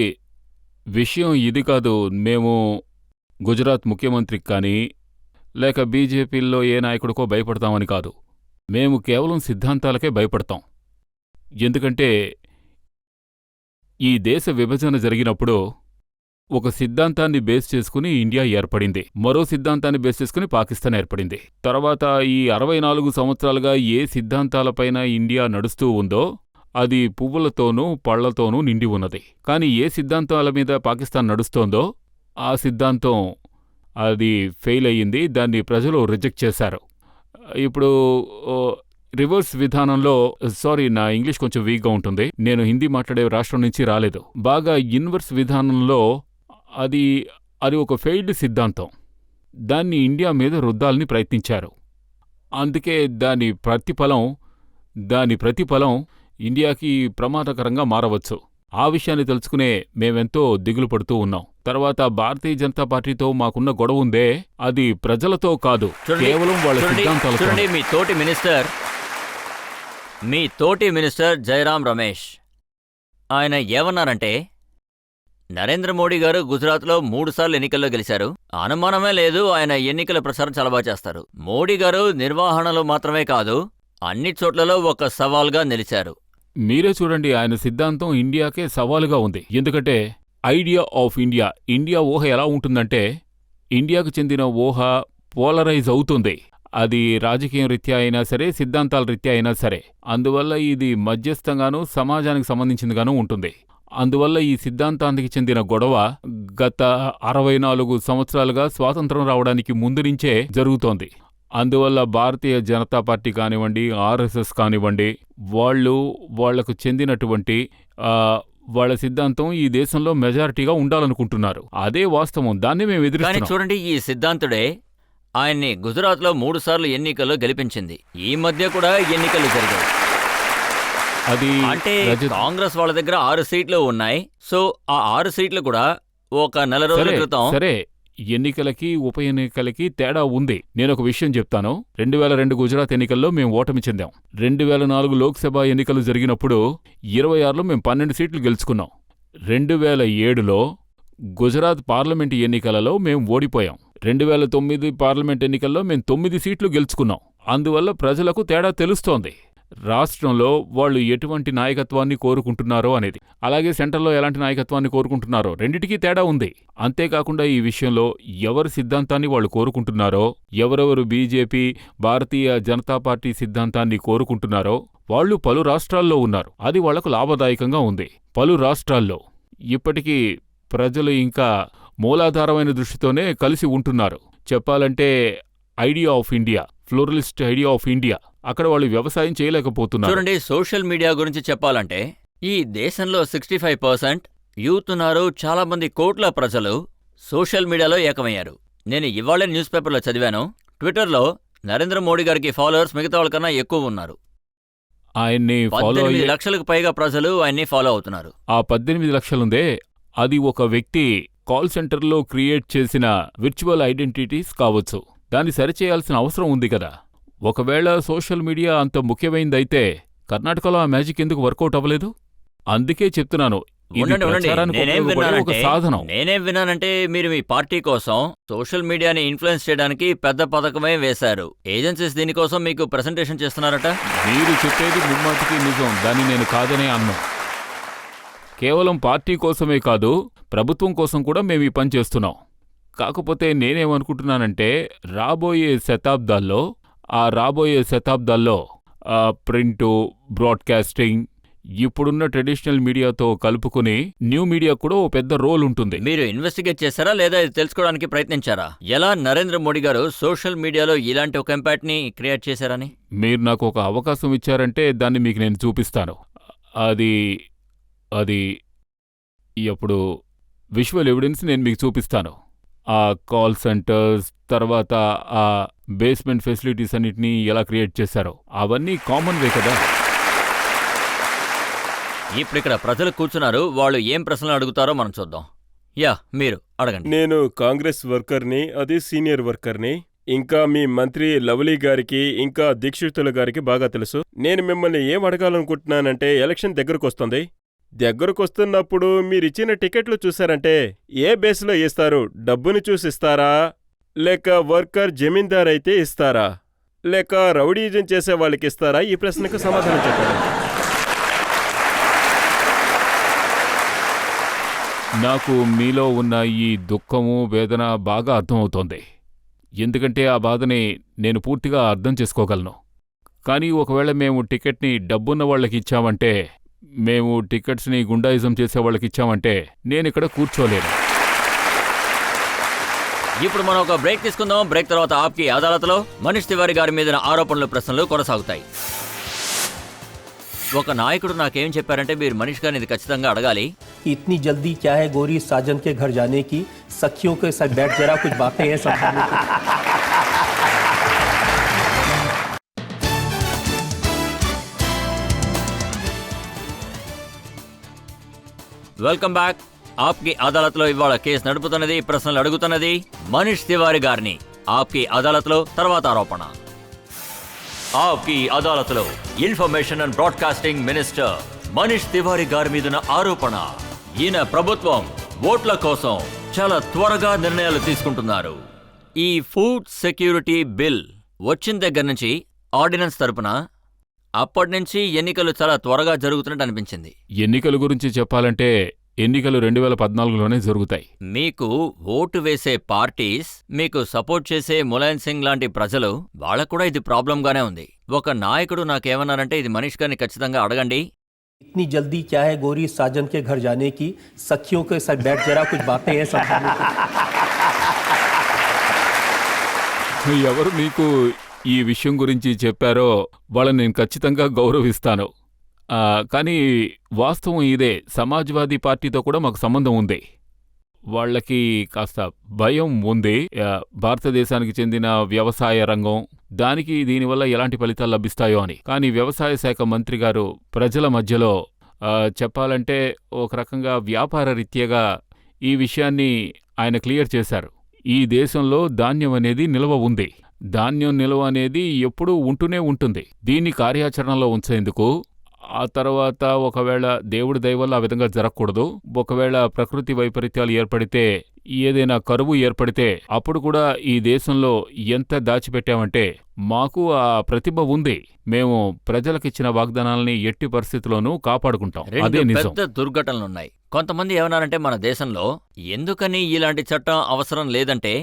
విషయం ఇది కాదు. మేము గుజరాత్ ముఖ్యమంత్రికి కానీ లేక బీజేపీలో ఏ నాయకుడికో భయపడతామని కాదు. మేము కేవలం సిద్ధాంతాలకే భయపడతాం. ఎందుకంటే ఈ దేశ విభజన జరిగినప్పుడు ఒక సిద్ధాంతాన్ని బేస్ చేసుకుని ఇండియా ఏర్పడింది, మరో సిద్ధాంతాన్ని బేస్ చేసుకుని పాకిస్తాన్ ఏర్పడింది. తర్వాత ఈ 64 సంవత్సరాలుగా ఏ సిద్ధాంతాలపైన ఇండియా నడుస్తూ ఉందో అది పువ్వులతోనూ పళ్లతోనూ నిండి ఉన్నది. కానీ ఏ సిద్ధాంతాల మీద పాకిస్తాన్ నడుస్తోందో ఆ సిద్ధాంతం అది ఫెయిల్ అయ్యింది. దాన్ని ప్రజలు రిజెక్ట్ చేశారు. ఇప్పుడు రివర్స్ విధానంలో, సారీ నా ఇంగ్లీష్ కొంచెం వీక్గా ఉంటుంది, నేను హిందీ మాట్లాడే రాష్ట్రం నుంచి రాలేదు. బాగా ఇన్వర్స్ విధానంలో అది ఒక ఫెయిల్డ్ సిద్ధాంతం. దాన్ని ఇండియా మీద రుద్దాలని ప్రయత్నించారు. అందుకే దాని ప్రతిఫలం ఇండియాకి ప్రమాదకరంగా మారవచ్చు. ఆ విషయాన్ని తెలుసుకునే మేమెంతో దిగులు పడుతూ ఉన్నాం. తర్వాత భారతీయ జనతా పార్టీతో మాకున్న గొడవ ఉందే, అది ప్రజలతో కాదు, కేవలం వాళ్ళ సిద్ధాంతాలతో. మీ తోటి మినిస్టర్ జయరాం రమేష్ ఆయన ఏమన్నారంటే, నరేంద్ర మోడీ గారు గుజరాత్లో 3 సార్లు ఎన్నికల్లో గెలిచారు, అనుమానమే లేదు ఆయన ఎన్నికల ప్రచారం చాలా బాగా చేస్తారు. మోడీ గారు నిర్వహణలో మాత్రమే కాదు, అన్ని చోట్లలో ఒక సవాల్గా నిలిచారు. మీరే చూడండి, ఆయన సిద్ధాంతం ఇండియాకే సవాలుగా ఉంది. ఎందుకంటే ఐడియా ఆఫ్ ఇండియా ఊహ ఎలా ఉంటుందంటే, ఇండియాకు చెందిన ఊహ పోలరైజ్ అవుతుంది. అది రాజకీయం రీత్యా అయినా సరే, సిద్ధాంతాల రీత్యా అయినా సరే. అందువల్ల ఇది మధ్యస్థంగానూ సమాజానికి సంబంధించిందిగానూ ఉంటుంది. అందువల్ల ఈ సిద్ధాంతానికి చెందిన గొడవ గత 64 సంవత్సరాలుగా స్వాతంత్రం రావడానికి ముందు నుంచే జరుగుతోంది. అందువల్ల భారతీయ జనతా పార్టీ కానివ్వండి, ఆర్ఎస్ఎస్ కానివ్వండి, వాళ్లకు చెందినటువంటి వాళ్ళ సిద్ధాంతం ఈ దేశంలో మెజారిటీగా ఉండాలనుకుంటున్నారు. అదే వాస్తవం, దాన్ని మేము ఎదురుస్తున్నాం. చూడండి, ఈ సిద్ధాంతుడే ఆయన్ని గుజరాత్లో 3 సార్లు ఎన్నికల్లో గెలిపించింది. ఈ మధ్య కూడా ఎన్నికలు జరిగాయి. అది అంటే కాంగ్రెస్ వాళ్ళ దగ్గర 6 సీట్లు ఉన్నాయి. సో ఆ 6 సీట్లు కూడా ఒక నెల రోజుల క్రితం. సరే, ఎన్నికలకి ఉప ఎన్నికలకి తేడా ఉంది. నేనొక విషయం చెప్తాను. 2002 గుజరాత్ ఎన్నికల్లో మేము ఓటమి చెందాం. 2004 లోక్సభ ఎన్నికలు జరిగినప్పుడు 26లో మేము 12 సీట్లు గెలుచుకున్నాం. 2007లో గుజరాత్ పార్లమెంటు ఎన్నికలలో మేము ఓడిపోయాం. 2009 పార్లమెంట్ ఎన్నికల్లో మేం 9 సీట్లు గెలుచుకున్నాం. అందువల్ల ప్రజలకు తేడా తెలుస్తోంది. రాష్ట్రంలో వాళ్ళు ఎటువంటి నాయకత్వాన్ని కోరుకుంటున్నారో అనేది, అలాగే సెంటర్లో ఎలాంటి నాయకత్వాన్ని కోరుకుంటున్నారో రెండిటికీ తేడా ఉంది. అంతేకాకుండా ఈ విషయంలో ఎవరి సిద్ధాంతాన్ని వాళ్ళు కోరుకుంటున్నారో, ఎవరెవరు బీజేపీ, భారతీయ జనతా పార్టీ సిద్ధాంతాన్ని కోరుకుంటున్నారో వాళ్ళు పలు రాష్ట్రాల్లో ఉన్నారు. అది వాళ్లకు లాభదాయకంగా ఉంది. పలు రాష్ట్రాల్లో ఇప్పటికీ ప్రజలు ఇంకా మూలాధారమైన దృష్టితోనే కలిసి ఉంటున్నారు. చెప్పాలంటే idea of India, pluralist idea of India, అక్కడ వాళ్ళు వ్యవసాయం చేయలేకపోతున్నారు. చూడండి, సోషల్ మీడియా గురించి చెప్పాలంటే ఈ దేశంలో 65% యూత్ ఉన్నారు. చాలా మంది కోట్ల ప్రజలు సోషల్ మీడియాలో ఏకమయ్యారు. నేను ఇవాళే న్యూస్ పేపర్లో చదివాను, ట్విట్టర్లో నరేంద్ర మోడీ గారికి ఫాలోవర్స్ మిగతా వాళ్ళకన్నా ఎక్కువ ఉన్నారు. ఆయన్ని ఫాలో 18 లక్షలకు పైగా ప్రజలు ఆయన్ని ఫాలో అవుతున్నారు. ఆ 18 లక్షలుందే, అది ఒక వ్యక్తి కాల్ సెంటర్లో క్రియేట్ చేసిన విర్చువల్ ఐడెంటిటీస్ కావచ్చు. దాన్ని సరిచేయాల్సిన అవసరం ఉంది కదా. ఒకవేళ సోషల్ మీడియా అంత ముఖ్యమైందైతే కర్ణాటకలో ఆ మ్యాజిక్ ఎందుకు వర్కౌట్ అవ్వలేదు? అందుకే చెప్తున్నాను, ఇది ప్రచారానికి ఉపయోగపడే ఒక సాధనం. నేనేం విన్నానంటే మీరు మీ పార్టీ కోసం సోషల్ మీడియాని ఇన్ఫ్లుయెన్స్ చేయడానికి పెద్ద పథకమే వేశారు. ఏజెన్సీస్ దీనికోసం మీకు ప్రెజెంటేషన్ చేస్తున్నారట. మీరు చెప్పేది ముమ్మాటికి నిజం, దాన్ని నేను కాదనే అన్నా. కేవలం పార్టీ కోసమే కాదు, ప్రభుత్వం కోసం కూడా మేము ఈ పని చేస్తున్నాం. కాకపోతే నేనేమనుకుంటున్నానంటే రాబోయే శతాబ్దాల్లో ప్రింటు, బ్రాడ్కాస్టింగ్, ఇప్పుడున్న ట్రెడిషనల్ మీడియాతో కలుపుకుని న్యూ మీడియా కూడా ఓ పెద్ద రోల్ ఉంటుంది. మీరు ఇన్వెస్టిగేట్ చేశారా లేదా ఇది తెలుసుకోవడానికి ప్రయత్నించారా? ఎలా నరేంద్ర మోడీ గారు సోషల్ మీడియాలో ఇలాంటి ఒక ఇంపాక్ట్ ని క్రియేట్ చేశారని? మీరు నాకు ఒక అవకాశం ఇచ్చారంటే దాన్ని మీకు నేను చూపిస్తాను. అది అప్పుడు విజువల్ ఎవిడెన్స్ నేను మీకు చూపిస్తాను. ఆ కాల్ సెంటర్స్, తర్వాత ఆ బేస్మెంట్ ఫెసిలిటీస్ అన్నిటినీ ఎలా క్రియేట్ చేశారో అవన్నీ కామన్ వే కదా. ఇప్పుడు ఇక్కడ ప్రజలు కూర్చున్నారు, వాళ్ళు ఏం ప్రశ్నలు అడుగుతారో మనం చూద్దాం. మీరు అడగండి. నేను కాంగ్రెస్ వర్కర్ని, అది సీనియర్ వర్కర్ని. ఇంకా మీ మంత్రి లవ్లీ గారికి, ఇంకా దీక్షితుల గారికి బాగా తెలుసు. నేను మిమ్మల్ని ఏం అడగాలనుకుంటున్నానంటే, ఎలక్షన్ దగ్గరకొస్తుంది. దగ్గరకొస్తున్నప్పుడు మీరిచ్చిన టికెట్లు చూశారంటే ఏ బేస్లో ఇస్తారు? డబ్బుని చూసిస్తారా, లేక వర్కర్ జమీందార్ అయితే ఇస్తారా, లేక రౌడీజం చేసే వాళ్ళకి ఇస్తారా? ఈ ప్రశ్నకు సమాధానం చెప్పండి. నాకు మీలో ఉన్న ఈ దుఃఖము, వేదన బాగా అర్థమవుతోంది. ఎందుకంటే ఆ బాధని నేను పూర్తిగా అర్థం చేసుకోగలను. కానీ ఒకవేళ మేము టికెట్ని డబ్బున్న వాళ్ళకి ఇచ్చామంటే, మేము టికెట్స్ని గుండాయిజం చేసే వాళ్ళకి ఇచ్చామంటే నేనిక్కడ కూర్చోలేను. ఇప్పుడు మనం ఒక బ్రేక్ తీసుకుందాం. బ్రేక్ తర్వాత ఆప్కి అదాలత్లో మనీష్ తివారీ గారి మీద ఆరోపణలు, ప్రశ్నలు కొనసాగుతాయి. ఒక నాయకుడు నాకేం చెప్పారంటే, మీరు మనీష్ గారిని ఇది ఖచ్చితంగా అడగాలి. इतनी जल्दी क्या है गौरी साजन के घर जाने की? सखियों के साथ बैठ जरा कुछ बातें हैं समझाने को। Welcome back. ఆప్కి అదాలత్లో ఇవాళ కేసు నడుపుతున్నది, ప్రశ్నలు అడుగుతున్నది మనీష్ తివారీ గారిని. ఆప్కి అదాలత్లో తర్వాత ఆరోపణ. ఆప్కి అదాలత్లో information and broadcasting minister Manish Tiwari గారి మీద ఆరోపణ. ఈయన ప్రభుత్వం ఓట్ల కోసం చాలా త్వరగా నిర్ణయాలు తీసుకుంటున్నారు. ఈ ఫుడ్ సెక్యూరిటీ బిల్ వచ్చిన దగ్గర నుంచి ఆర్డినెన్స్ తరపున అప్పటి నుంచి ఎన్నికలు చాలా త్వరగా జరుగుతున్నట్టు అనిపించింది. ఎన్నికల గురించి చెప్పాలంటే ఎన్నికలు 2014లోనే జరుగుతాయి. మీకు ఓటు వేసే పార్టీస్, మీకు సపోర్ట్ చేసే ములాయం సింగ్ లాంటి ప్రజలు, వాళ్ళకు కూడా ఇది ప్రాబ్లంగానే ఉంది. ఒక నాయకుడు నాకేమన్నారంటే, ఇది మనీష్ గారిని ఖచ్చితంగా అడగండి. इतनी जल्दी क्या है गौरी साजन के घर जाने की? सखियों के साथ बैठ जरा कुछ बातें हैं समझाने को। ఎవరు మీకు ఈ విషయం గురించి చెప్పారో వాళ్ళని నేను ఖచ్చితంగా గౌరవిస్తాను. కానీ వాస్తవం ఇదే, సమాజ్వాదీ పార్టీతో కూడా మాకు సంబంధం ఉంది. వాళ్ళకి కాస్త భయం ఉంది. భారతదేశానికి చెందిన వ్యవసాయ రంగం, దానికి దీనివల్ల ఎలాంటి ఫలితాలు లభిస్తాయో అని. కానీ వ్యవసాయ శాఖ మంత్రి గారు ప్రజల మధ్యలో చెప్పాలంటే ఒక రకంగా వ్యాపార రీత్యాగా ఈ విషయాన్ని ఆయన క్లియర్ చేశారు. ఈ దేశంలో ధాన్యం అనేది నిల్వ ఉంది. ధాన్యం నిల్వ అనేది ఎప్పుడూ ఉంటూనే ఉంటుంది. దీన్ని కార్యాచరణలో ఉంచేందుకు ఆ తర్వాత ఒకవేళ దేవుడి దయ వల్ల ఆ విధంగా జరగకూడదు. ఒకవేళ ప్రకృతి వైపరీత్యాలు ఏర్పడితే, ఏదైనా కరువు ఏర్పడితే అప్పుడు కూడా ఈ దేశంలో ఎంత దాచిపెట్టామంటే మాకు ఆ ప్రతిభ ఉంది. మేము ప్రజలకిచ్చిన వాగ్దానాల్ని ఎట్టి పరిస్థితుల్లోనూ కాపాడుకుంటాం. అదే రెండు నిజం. పెద్ద దుర్ఘటనలున్నాయి. కొంతమంది ఏమన్నారంటే మన దేశంలో ఎందుకని ఇలాంటి చట్టం అవసరం లేదంటే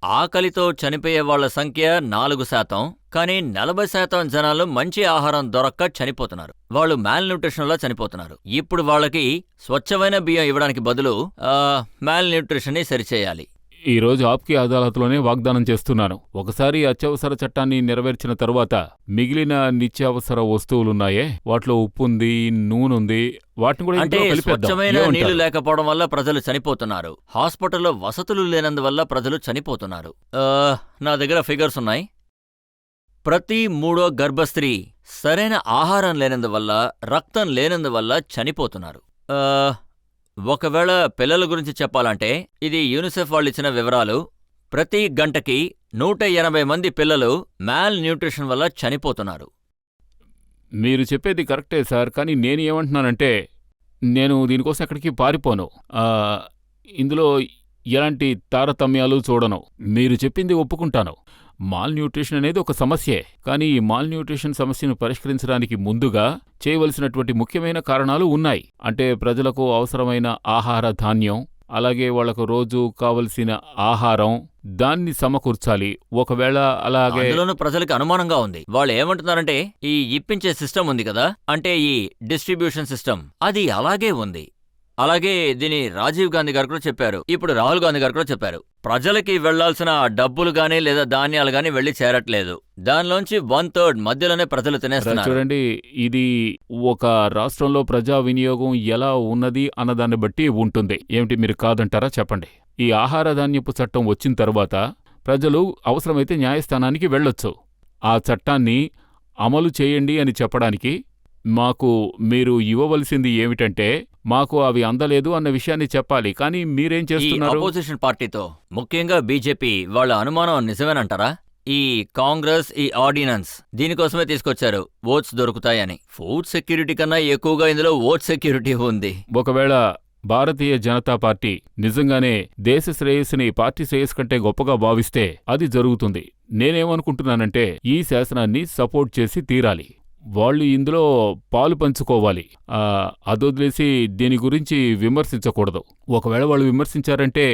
ఆకలితో చనిపోయే వాళ్ళ సంఖ్య 4%, కానీ 40% జనాలు మంచి ఆహారం దొరక్క చనిపోతున్నారు. వాళ్ళు మాల్ న్యూట్రిషన్ వల్ల చనిపోతున్నారు. ఇప్పుడు వాళ్ళకి స్వచ్ఛమైన బియ్యం ఇవ్వడానికి బదులు మాల్ న్యూట్రిషన్ ని సరిచేయాలి. ఈ రోజు ఆప్కి అదాలత్లోనే వాగ్దానం చేస్తున్నాను. ఒకసారి అత్యవసర చట్టాన్ని నెరవేర్చిన తరువాత మిగిలిన నిత్యావసర వస్తువులున్నాయే, వాటిలో ఉప్పుంది, నూనెంది, వాటిని కూడా అంటే ఇందులో కలిపేద్దాం. స్వచ్ఛమైన ఏమంటారు? నీళ్లు లేకపోవడం వల్ల ప్రజలు చనిపోతున్నారు. హాస్పిటల్లో వసతులు లేనందువల్ల ప్రజలు చనిపోతున్నారు. నా దగ్గర ఫిగర్స్ ఉన్నాయి. ప్రతి 3వ గర్భస్త్రీ సరైన ఆహారం లేనందువల్ల, రక్తం లేనందువల్ల చనిపోతున్నారు. ఒకవేళ పిల్లల గురించి చెప్పాలంటే ఇది యూనిసెఫ్ వాళ్ళు ఇచ్చిన వివరాలు. ప్రతి గంటకి 180 మంది పిల్లలు మాల్ న్యూట్రిషన్ వల్ల చనిపోతున్నారు. మీరు చెప్పేది కరెక్టే సార్, కానీ నేను ఏమంటున్నానంటే నేను దీనికోసం ఎక్కడికి పారిపోను. ఇందులో ఎలాంటి తారతమ్యాలు చూడను. మీరు చెప్పింది ఒప్పుకుంటాను. మాల్ న్యూట్రిషన్ అనేది ఒక సమస్యే, కానీ ఈ మాల్ న్యూట్రిషన్ సమస్యను పరిష్కరించడానికి ముందుగా చేయవలసినటువంటి ముఖ్యమైన కారణాలు ఉన్నాయి. అంటే ప్రజలకు అవసరమైన ఆహార ధాన్యం, అలాగే వాళ్లకు రోజు కావలసిన ఆహారం, దాన్ని సమకూర్చాలి. ఒకవేళ అలాగే అందులోనూ ప్రజలకు అనుమానంగా ఉంది. వాళ్ళు ఏమంటున్నారంటే ఈ ఇప్పించే సిస్టమ్ ఉంది కదా, అంటే ఈ డిస్ట్రిబ్యూషన్ సిస్టమ్, అది అలాగే ఉంది. అలాగే దీని రాజీవ్ గాంధీ గారు కూడా చెప్పారు, ఇప్పుడు రాహుల్ గాంధీ గారు కూడా చెప్పారు. ప్రజలకి వెళ్లాల్సిన డబ్బులు గానీ లేదా ధాన్యాలు గానీ వెళ్లి చేరట్లేదు. దానిలోంచి 1/3 మధ్యలోనే ప్రజలు తినేస్తున్నారు. చూడండి, ఇది ఒక రాష్ట్రంలో ప్రజా వినియోగం ఎలా ఉన్నది అన్నదాన్ని బట్టి ఉంటుంది. ఏమిటి, మీరు కాదంటారా చెప్పండి. ఈ ఆహార ధాన్యపు చట్టం వచ్చిన తర్వాత ప్రజలు అవసరమైతే న్యాయస్థానానికి వెళ్ళొచ్చు. ఆ చట్టాన్ని అమలు చేయండి అని చెప్పడానికి మాకు మీరు ఇవ్వవలసింది ఏమిటంటే మాకు అవి అందలేదు అన్న విషయాన్ని చెప్పాలి. కానీ మీరేం ఈ చేస్తున్నారు? అపోజిషన్ పార్టీతో, ముఖ్యంగా బీజేపీ, వాళ్ళ అనుమానం నిజమేనంటారా? ఈ కాంగ్రెస్ ఈ ఆర్డినెన్స్ దీనికోసమే తీసుకొచ్చారు, ఓట్స్ దొరుకుతాయని. ఫుడ్ సెక్యూరిటీ కన్నా ఎక్కువగా ఇందులో ఓట్ సెక్యూరిటీ ఉంది. ఒకవేళ భారతీయ జనతా పార్టీ నిజంగానే దేశ శ్రేయస్సుని పార్టీ శ్రేయస్సు కంటే గొప్పగా భావిస్తే అది జరుగుతుంది. నేనేమనుకుంటున్నానంటే ఈ శాసనాన్ని సపోర్ట్ చేసి తీరాలి. వాళ్ళు ఇందులో పాలు పంచుకోవాలి. అదొదిలేసి దీని గురించి విమర్శించకూడదు. ఒకవేళ వాళ్ళు విమర్శించారంటే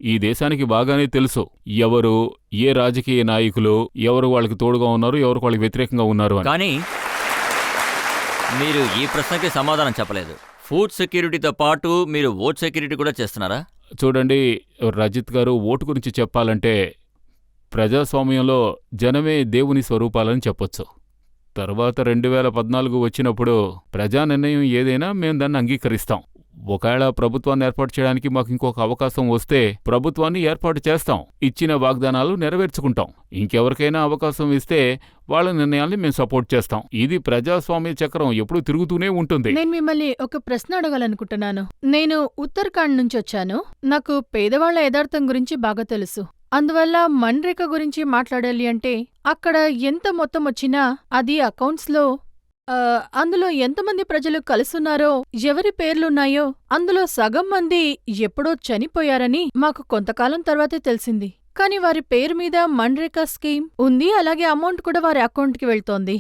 ఈ దేశానికి బాగానే తెలుసు ఎవరు, ఏ రాజకీయ నాయకులు ఎవరు వాళ్ళకి తోడుగా ఉన్నారు, ఎవరు వాళ్ళకి వ్యతిరేకంగా ఉన్నారు అని. కానీ మీరు ఈ ప్రశ్నకి సమాధానం చెప్పలేదు. ఫుడ్ సెక్యూరిటీతో పాటు మీరు ఓట్ సెక్యూరిటీ కూడా చేస్తున్నారా? చూడండి రజిత్ గారు, ఓటు గురించి చెప్పాలంటే ప్రజాస్వామ్యంలో జనమే దేవుని స్వరూపాలని చెప్పొచ్చు. తర్వాత 2014 వచ్చినప్పుడు ప్రజా నిర్ణయం ఏదైనా మేము దాన్ని అంగీకరిస్తాం. ఒకవేళ ప్రభుత్వాన్ని ఏర్పాటు చేయడానికి మాకు ఇంకొక అవకాశం వస్తే ప్రభుత్వాన్ని ఏర్పాటు చేస్తాం. ఇచ్చిన వాగ్దానాలు నెరవేర్చుకుంటాం. ఇంకెవరికైనా అవకాశం ఇస్తే వాళ్ళ నిర్ణయాల్ని మేము సపోర్ట్ చేస్తాం. ఇది ప్రజాస్వామ్య చక్రం ఎప్పుడూ తిరుగుతూనే ఉంటుంది. నేను మిమ్మల్ని ఒక ప్రశ్న అడగాలనుకుంటున్నాను. నేను ఉత్తరాఖండ్ నుంచి వచ్చాను. నాకు పేదవాళ్ల యథార్థం గురించి బాగా తెలుసు. అందువల్ల మన్రేగా గురించి మాట్లాడాలి అంటే అక్కడ ఎంత మొత్తం వచ్చినా అది అకౌంట్స్లో అందులో ఎంతమంది ప్రజలు కలుసున్నారో, ఎవరి పేర్లున్నాయో అందులో సగం మంది ఎప్పుడో చనిపోయారని మాకు కొంతకాలం తర్వాతే తెలిసింది. కాని వారి పేరు మీద మన్రేగా స్కీమ్ ఉంది, అలాగే అమౌంట్ కూడా వారి అకౌంట్కి వెళ్తోంది.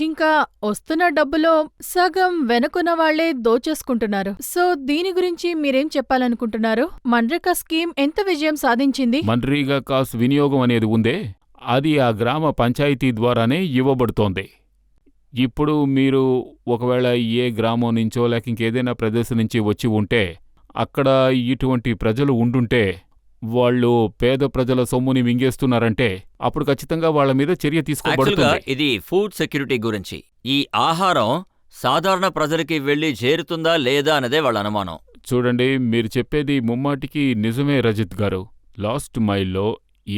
ఇంకా వస్తున్న డబ్బులో సగం వెనుకున్న వాళ్లే దోచేసుకుంటున్నారు. సో దీని గురించి మీరేం చెప్పాలనుకుంటున్నారు? మన్రేగా స్కీమ్ ఎంత విజయం సాధించింది? మన్రేగా కాస్ వినియోగం అనేది ఉందే, అది ఆ గ్రామ పంచాయతీ ద్వారానే ఇవ్వబడుతోంది. ఇప్పుడు మీరు ఒకవేళ ఏ గ్రామం నుంచో లేక ఇంకేదైనా ప్రదేశం నుంచి వచ్చి ఉంటే, అక్కడ ఇటువంటి ప్రజలు ఉండుంటే వాళ్ళు పేద ప్రజల సొమ్ముని మింగేస్తున్నారంటే అప్పుడు ఖచ్చితంగా వాళ్ళ మీద చర్య తీసుకోబడుతుంది. ఇది ఫుడ్ సెక్యూరిటీ గురించి. ఈ ఆహారం సాధారణ ప్రజలకి వెళ్లి చేరుతుందా లేదా అన్నదే వాళ్ళ అనుమానం. చూడండి, మీరు చెప్పేది ముమ్మాటికి నిజమే రజిత్ గారు. లాస్ట్ మైల్లో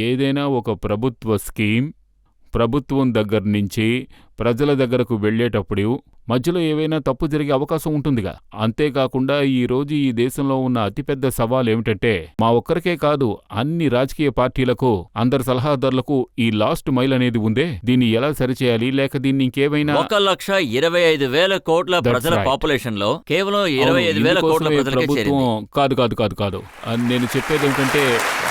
ఏదైనా ఒక ప్రభుత్వ స్కీమ్ ప్రభుత్వం దగ్గర నుంచి ప్రజల దగ్గరకు వెళ్ళేటప్పుడు మధ్యలో ఏవైనా తప్పు జరిగే అవకాశం ఉంటుందిగా. అంతేకాకుండా ఈరోజు ఈ దేశంలో ఉన్న అతిపెద్ద సవాల్ ఏమిటంటే మా ఒక్కరికే కాదు, అన్ని రాజకీయ పార్టీలకు, అందరి సలహాదారులకు ఈ లాస్ట్ మైల్ అనేది ఉందే. దీన్ని ఎలా సరిచేయాలి, లేక దీన్ని ఇంకేమైనా 1,25,000 కోట్ల ప్రజల పాపులేషన్ లో కేవలం 25,000 కోట్ల ప్రజలకే చేరింది. కాదు. నేను చెప్పేది ఏమిటంటే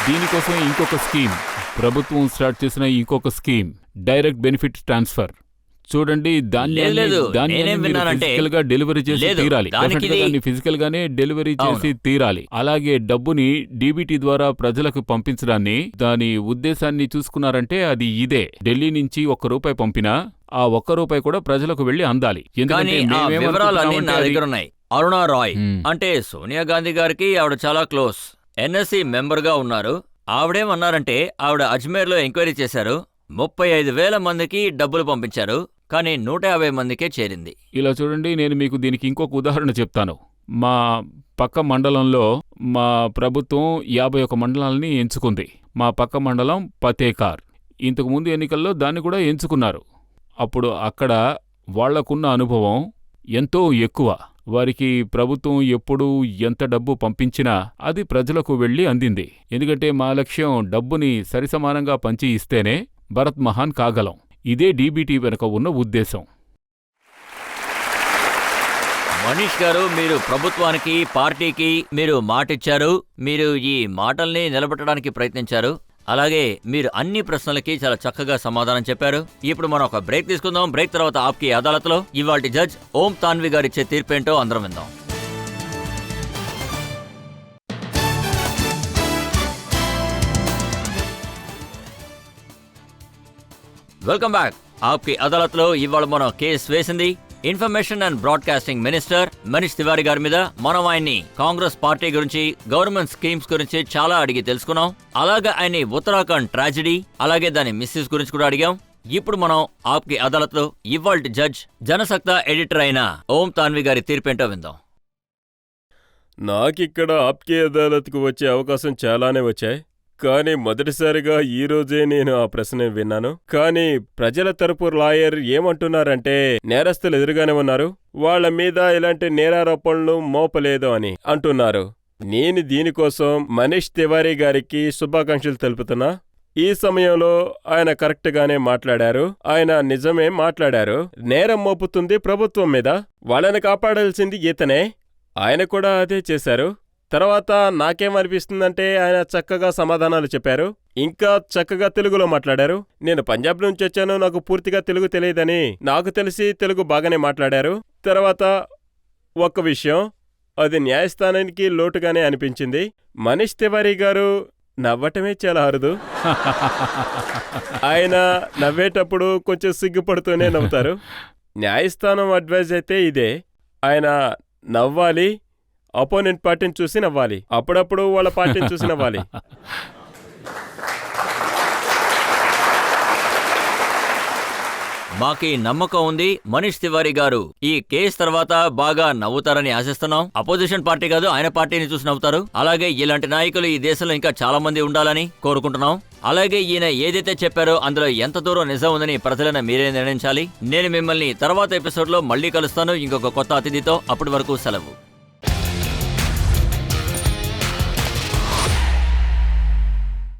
దీనికోసమే ఇంకొక స్కీమ్, ప్రభుత్వం స్టార్ట్ చేసిన ఇంకొక స్కీమ్, డైరెక్ట్ బెనిఫిట్ ట్రాన్స్ఫర్. చూడండి, ఫిజికల్ గా డెలివరీ చేసి తీరాలి, ఫిజికల్ గానే డెలివరీ చేసి తీరాలి. అలాగే డబ్బుని డీబీటీ ద్వారా ప్రజలకు పంపించడాన్ని, దాని ఉద్దేశాన్ని చూసుకున్నారంటే అది ఇదే. ఢిల్లీ నుంచి ₹1 పంపినా ఆ ₹1 కూడా ప్రజలకు వెళ్లి అందాలి. వివరాలన్నీ నా దగ్గర ఉన్నాయి. అరుణా రాయ్ అంటే సోనియా గాంధీ గారికి ఆవిడ చాలా క్లోజ్, ఎన్ఎస్సి మెంబర్ గా ఉన్నారు. ఆవిడేమన్నారంటే ఆవిడ అజ్మేర్ లో ఎంక్వైరీ చేశారు, 35,000 మందికి డబ్బులు పంపించారు, కానీ 150 మందికే చేరింది. ఇలా చూడండి, నేను మీకు దీనికి ఇంకొక ఉదాహరణ చెప్తాను. మా పక్క మండలంలో మా ప్రభుత్వం 51 మండలాలని ఎంచుకుంది. మా పక్క మండలం పతేకార్. ఇంతకుముందు ఎన్నికల్లో దాన్ని కూడా ఎంచుకున్నారు. అప్పుడు అక్కడ వాళ్లకున్న అనుభవం ఎంతో ఎక్కువ. వారికి ప్రభుత్వం ఎప్పుడు ఎంత డబ్బు పంపించినా అది ప్రజలకు వెళ్లి అందింది. ఎందుకంటే మా లక్ష్యం డబ్బుని సరిసమానంగా పంచి ఇస్తేనే భరత్ మహాన్ కాగలం. ఇదే డీబీటీ వెనుక ఉన్న ఉద్దేశం. మనీష్ గారు, మీరు ప్రభుత్వానికి, పార్టీకి మీరు మాటిచ్చారు. మీరు ఈ మాటల్ని నిలబెట్టడానికి ప్రయత్నించారు. అలాగే మీరు అన్ని ప్రశ్నలకి చాలా చక్కగా సమాధానం చెప్పారు. ఇప్పుడు మనం ఒక బ్రేక్ తీసుకుందాం. బ్రేక్ తర్వాత ఆప్కి అదాలత్లో ఇవాల్టి జడ్జ్ ఓం తాన్వి గారు ఇచ్చే తీర్పేంటో అందరం విందాం. Welcome back. ఆప్కి అదాలత్లో ఇవాళ మనం కేసు వేసింది information and broadcasting minister Manish Tiwari గారి మీద. మనం ఆయన్ని కాంగ్రెస్ పార్టీ గురించి, గవర్నమెంట్ స్కీమ్స్ గురించి చాలా అడిగి తెలుసుకున్నాం. అలాగే ఆయన్ని ఉత్తరాఖండ్ ట్రాజడీ, అలాగే దాని మిస్సెస్ గురించి కూడా అడిగాం. ఇప్పుడు మనం ఆప్కి అదాలత్లో ఇవాల్టి జడ్జ్, జనసత్తా ఎడిటర్ అయిన ఓం తాన్వి గారి తీర్పేంటో విందాం. నాకిక్కడ ఆప్కి అదాలత్కు వచ్చే అవకాశం చాలానే వచ్చాయి, కానీ మొదటిసారిగా ఈరోజే నేను ఆ ప్రశ్న విన్నాను. కానీ ప్రజల తరపు లాయర్ ఏమంటున్నారంటే నేరస్తులు ఎదురుగానే ఉన్నారు, వాళ్ల మీద ఇలాంటి నేరారోపణలు మోపలేదు అని అంటున్నారు. నేను దీనికోసం మనీష్ తివారీ గారికి శుభాకాంక్షలు తెలుపుతున్నా. ఈ సమయంలో ఆయన కరెక్ట్గానే మాట్లాడారు, ఆయన నిజమే మాట్లాడారు. నేరం మోపుతుంది ప్రభుత్వం మీద, వాళ్ళని కాపాడాల్సింది ఇతనే. ఆయన కూడా అదే చేశారు. తర్వాత నాకేమనిపిస్తుందంటే ఆయన చక్కగా సమాధానాలు చెప్పారు, ఇంకా చక్కగా తెలుగులో మాట్లాడారు. నేను పంజాబ్ నుంచి వచ్చాను, నాకు పూర్తిగా తెలుగు తెలియదని నాకు తెలిసి తెలుగు బాగానే మాట్లాడారు. తర్వాత ఒక్క విషయం, అది న్యాయస్థానానికి లోటుగానే అనిపించింది. మనీష్ తివారీ గారు నవ్వటమే చాలా అరుదు. ఆయన నవ్వేటప్పుడు కొంచెం సిగ్గుపడుతూనే నవ్వుతారు. న్యాయస్థానం అడ్వైజ్ అయితే ఇదే, ఆయన నవ్వాలి, అపోనెంట్ పార్టీని చూసి నవ్వాలి, అప్పుడప్పుడు వాళ్ళ పార్టీని చూసి నవ్వాలి. మాకి నమ్మకం ఉంది మనీష్ తివారీ గారు ఈ కేసు తర్వాత బాగా నవ్వుతారని ఆశిస్తున్నాం. అపోజిషన్ పార్టీ కాదు, ఆయన పార్టీని చూసి నవ్వుతారు. అలాగే ఇలాంటి నాయకులు ఈ దేశంలో ఇంకా చాలా మంది ఉండాలని కోరుకుంటున్నాం. అలాగే ఈయన ఏదైతే చెప్పారో అందులో ఎంత దూరం నిజం ఉందని ప్రజలను మీరే నిర్ణయించాలి. నేను మిమ్మల్ని తర్వాత ఎపిసోడ్లో మళ్ళీ కలుస్తాను ఇంకొక కొత్త అతిథితో. అప్పటి వరకు సెలవు.